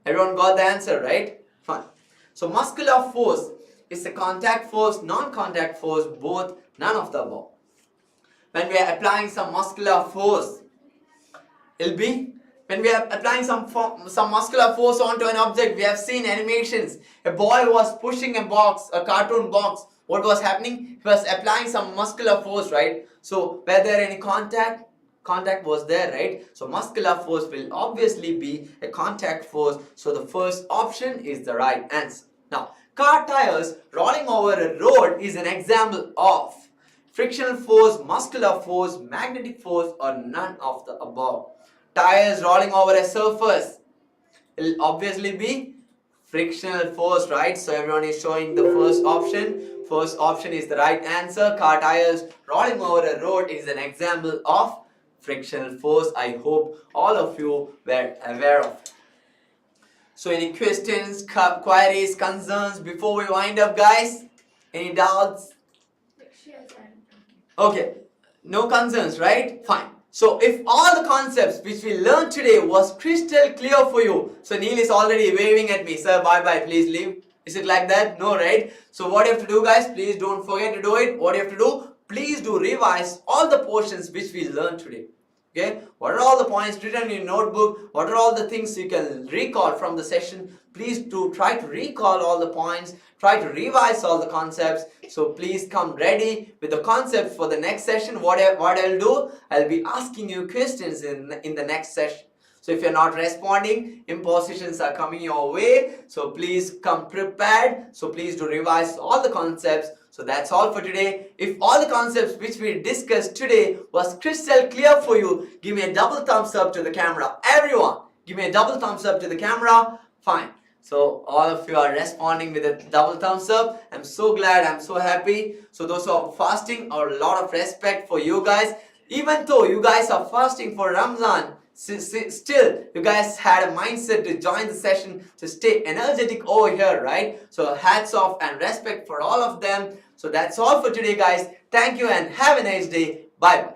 Everyone got the answer, right? Fine. So muscular force is a contact force, non-contact force, both, none of the above. When we are applying some muscular force, it'll be when we are applying some muscular force onto an object. We have seen animations. A boy was pushing a box, a cartoon box. What was happening? He was applying some muscular force, right? So were there any contact? Contact was there, right? So muscular force will obviously be a contact force. So the first option is the right answer. Now Car tires rolling over a road is an example of frictional force, muscular force, magnetic force, or none of the above. Tires rolling over a surface will obviously be frictional force, right? So everyone is showing the first option. First option is the right answer. Car tires rolling over a road is an example of frictional force. I hope all of you were aware of it. So any questions, queries, concerns before we wind up, guys? Any doubts? Okay, no concerns, right? Fine. So if all the concepts which we learned today was crystal clear for you, so Neil is already waving at me, sir, bye bye, please leave. Is it like that? No, right? So what you have to do, guys, please don't forget to do it. What you have to do, please do revise all the portions which we learned today. Okay, what are all the points written in your notebook? What are all the things you can recall from the session? Please do try to recall all the points, try to revise all the concepts. So please come ready with the concepts for the next session. What I'll do, I'll be asking you questions in the next session. So if you're not responding, impositions are coming your way. So please come prepared. So please do revise all the concepts. So that's all for today. If all the concepts which we discussed today was crystal clear for you, give me a double thumbs up to the camera. Everyone, give me a double thumbs up to the camera. Fine. So all of you are responding with a double thumbs up. I'm so glad. I'm so happy. So those who are fasting, a lot of respect for you guys. Even though you guys are fasting for Ramzan, still you guys had a mindset to join the session, to stay energetic over here, right? So hats off and respect for all of them. So that's all for today, guys. Thank you and have a nice day. Bye bye.